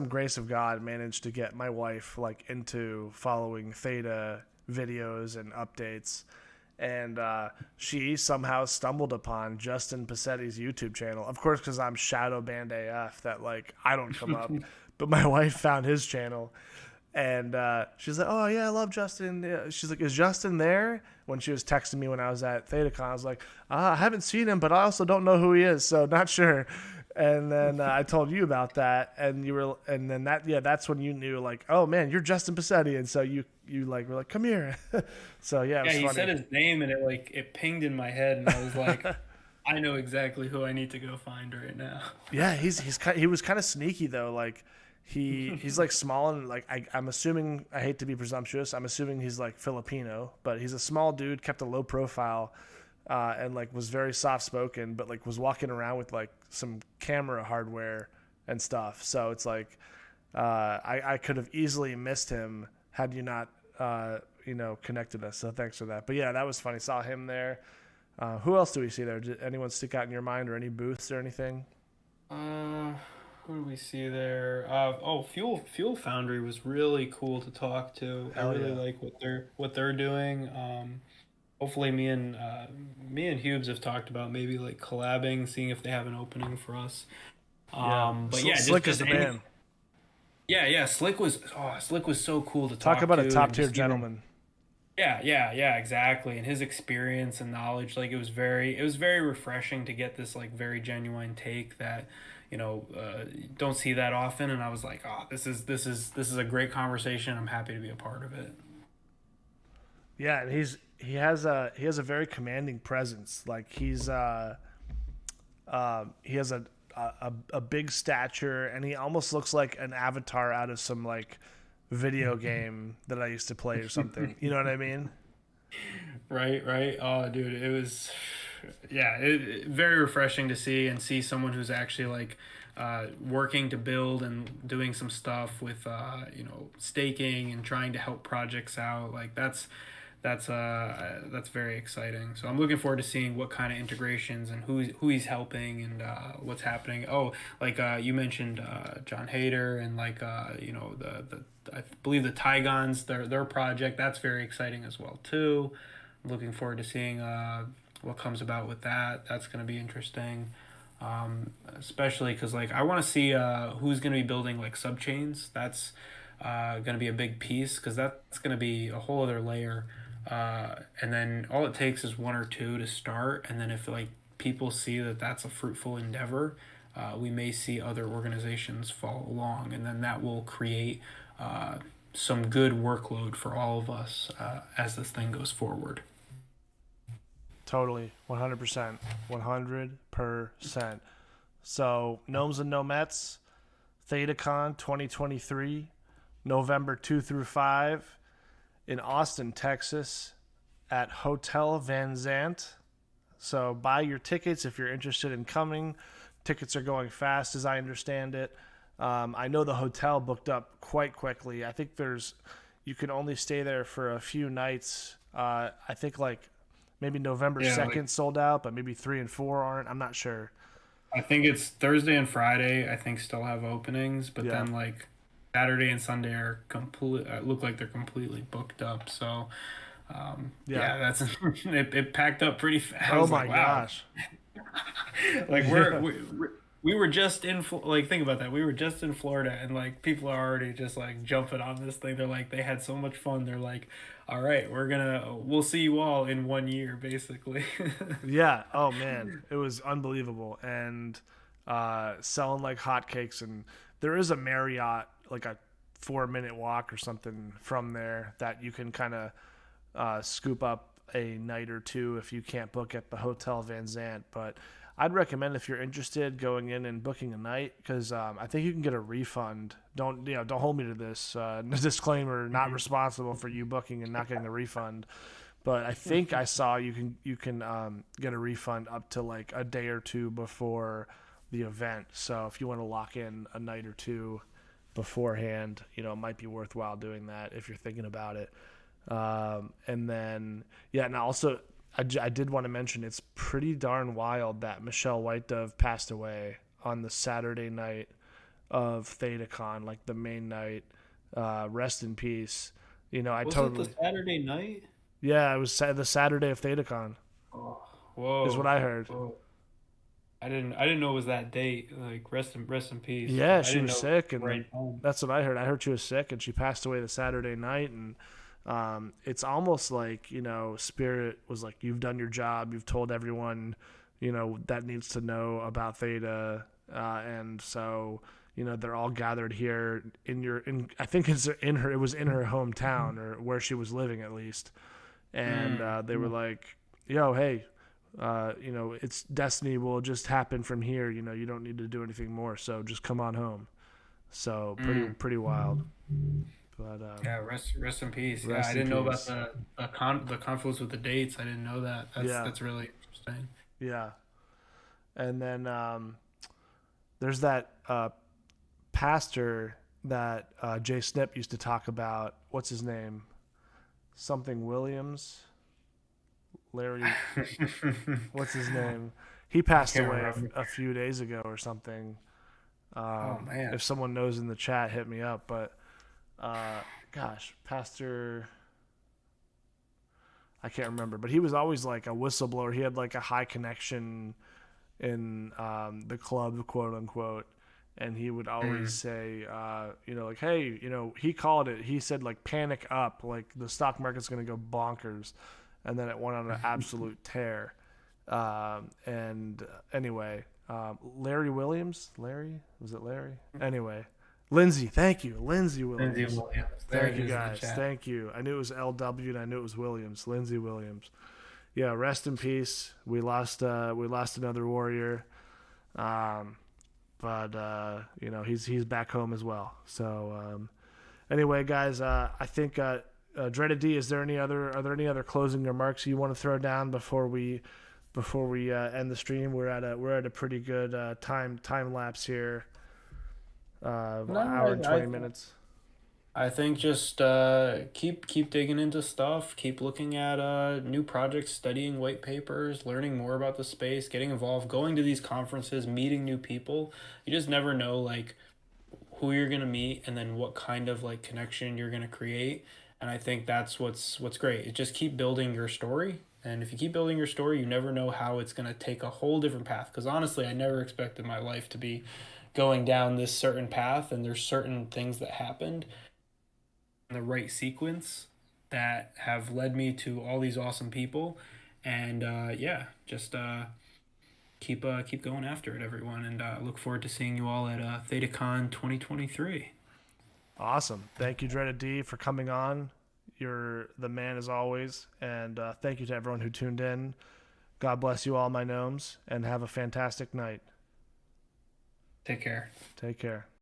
grace of God managed to get my wife like into following Theta videos and updates, and she somehow stumbled upon Justin Passetti's YouTube channel. Of course, because I'm shadow banned AF, that like I don't come up, but my wife found his channel. And she's like, "Oh yeah, I love Justin." Yeah. She's like, "Is Justin there?" When she was texting me when I was at ThetaCon, I was like, "I haven't seen him, but I also don't know who he is, so not sure." And then I told you about that, and then that's when you knew, like, "Oh man, you're Justin Passetti," and so you like were like, "Come here." So yeah, it was Yeah, he funny. said his name, and it pinged in my head, and I was like, I know exactly who I need to go find right now. Yeah, he was kind of sneaky though, like. He's like small and like I'm assuming, I hate to be presumptuous, I'm assuming he's like Filipino, but he's a small dude, kept a low profile, and like was very soft spoken, but like was walking around with like some camera hardware and stuff. So it's like I could have easily missed him had you not connected us. So thanks for that. But yeah, that was funny. Saw him there. Who else do we see there? Did anyone stick out in your mind or any booths or anything? Who do we see there? Fuel Foundry was really cool to talk to. I Hell really yeah. like what they're doing. Hopefully, me and Hubes have talked about maybe like collabing, seeing if they have an opening for us. Yeah. But yeah, Slick is the man. Yeah. Slick was so cool to Talk talk about to, a and top tier just even gentleman. yeah, exactly. And his experience and knowledge, like it was very refreshing to get this like very genuine take that, don't see that often. And I was like, oh, this is a great conversation. I'm happy to be a part of it. Yeah, and he has a very commanding presence. Like he has a big stature, and he almost looks like an avatar out of some like video game that I used to play or something. You know what I mean? Right. Oh, dude, it was, yeah, very refreshing to see someone who's actually like working to build and doing some stuff with staking and trying to help projects out. Like that's very exciting. So I'm looking forward to seeing what kind of integrations and who he's helping and what's happening. Oh, like you mentioned John Hader and like the I believe the Tygons, their project, that's very exciting as well too. I'm looking forward to seeing what comes about with that. That's going to be interesting. Especially because like I want to see who's going to be building like subchains. That's going to be a big piece because that's going to be a whole other layer. And then all it takes is one or two to start, and then if like people see that that's a fruitful endeavor, we may see other organizations follow along, and then that will create some good workload for all of us as this thing goes forward. Totally, 100%, 100%. So Gnomes and Gnomettes, ThetaCon 2023, November 2 through 5. In Austin, Texas, at Hotel Van Zant. So buy your tickets if you're interested in coming. Tickets are going fast, as I understand it. I know the hotel booked up quite quickly. I think you can only stay there for a few nights. I think like maybe November 2nd sold out, but maybe 3 and 4 aren't. I'm not sure. I think it's Thursday and Friday. I think still have openings, but Yeah. then like Saturday and Sunday are complete. Look like they're completely booked up. So Yeah. yeah, that's it packed up pretty fast. I Oh was like, my wow, gosh. like Yeah. we were just in like think about that. We were just in Florida, and like people are already just like jumping on this thing. They're like they had so much fun. They're like, all right, we'll see you all in 1 year, basically. Yeah. Oh man, it was unbelievable, and selling like hotcakes. And there is a Marriott, like a 4 minute walk or something from there that you can kind of scoop up a night or two if you can't book at the Hotel Van Zant. But I'd recommend if you're interested going in and booking a night because I think you can get a refund. Don't hold me to this. Disclaimer: not responsible for you booking and not getting a refund. But I think I saw you can get a refund up to like a day or two before the event. So if you want to lock in a night or two beforehand, it might be worthwhile doing that if you're thinking about it. And then, yeah, and also I did want to mention it's pretty darn wild that Michelle White Dove passed away on the Saturday night of ThedaCon, like the main night. Rest in peace. I Was it the totally, Saturday night? yeah, it was the Saturday of ThedaCon, Oh, is what whoa, I heard. whoa. I didn't know it was that date. Like rest in peace. Yeah, I she didn't was know sick, it was and right home. that's what I heard. I heard she was sick, and she passed away the Saturday night. And it's almost like Spirit was like, "You've done your job. You've told everyone, that needs to know about Theta," and so they're all gathered here in. I think it's in her. It was in her hometown or where she was living at least, and Mm. they were like, "Yo, hey." It's destiny will just happen from here. You don't need to do anything more. So just come on home. So Mm. pretty wild. But Yeah, rest in peace. Yeah, I rest in didn't know about peace. the confluence with the dates. I didn't know that. Yeah, That's really interesting. yeah. And then there's that pastor that Jay Snip used to talk about. What's his name? Something Williams. Larry. What's his name? He I passed can't away remember. a few days ago or something. Oh man. If someone knows in the chat, hit me up. But gosh, Pastor, I can't remember. But he was always like a whistleblower. He had like a high connection in the club, quote unquote. And he would always Mm. say, like, hey, he called it. He said, like, panic up, like the stock market's going to go bonkers, and then it went on an absolute tear. And anyway, Larry Williams, Larry, was it Larry? Anyway, Lindsay, thank you, Lindsay Lindsay Williams. Williams. There Thank it you is in the guys, chat. thank you. I knew it was LW and I knew it was Williams, Lindsay Williams. Yeah, rest in peace. We lost another warrior. Um, but he's back home as well. So anyway, guys, I think Dreaded D, are there any other closing remarks you want to throw down before we end the stream? We're at a pretty good time lapse here. No, Hour and 20 minutes. I think just keep digging into stuff, keep looking at new projects, studying white papers, learning more about the space, getting involved, going to these conferences, meeting new people. You just never know like who you're gonna meet and then what kind of like connection you're gonna create. And I think that's what's great. It just keep building your story. And if you keep building your story, you never know how it's gonna take a whole different path. Because honestly, I never expected my life to be going down this certain path, and there's certain things that happened in the right sequence that have led me to all these awesome people. And yeah, just keep going after it, everyone. And look forward to seeing you all at ThedaCon 2023. Awesome. Thank you, Dreaded D, for coming on. You're the man as always, and thank you to everyone who tuned in. God bless you all, my gnomes, and have a fantastic night. Take care. Take care.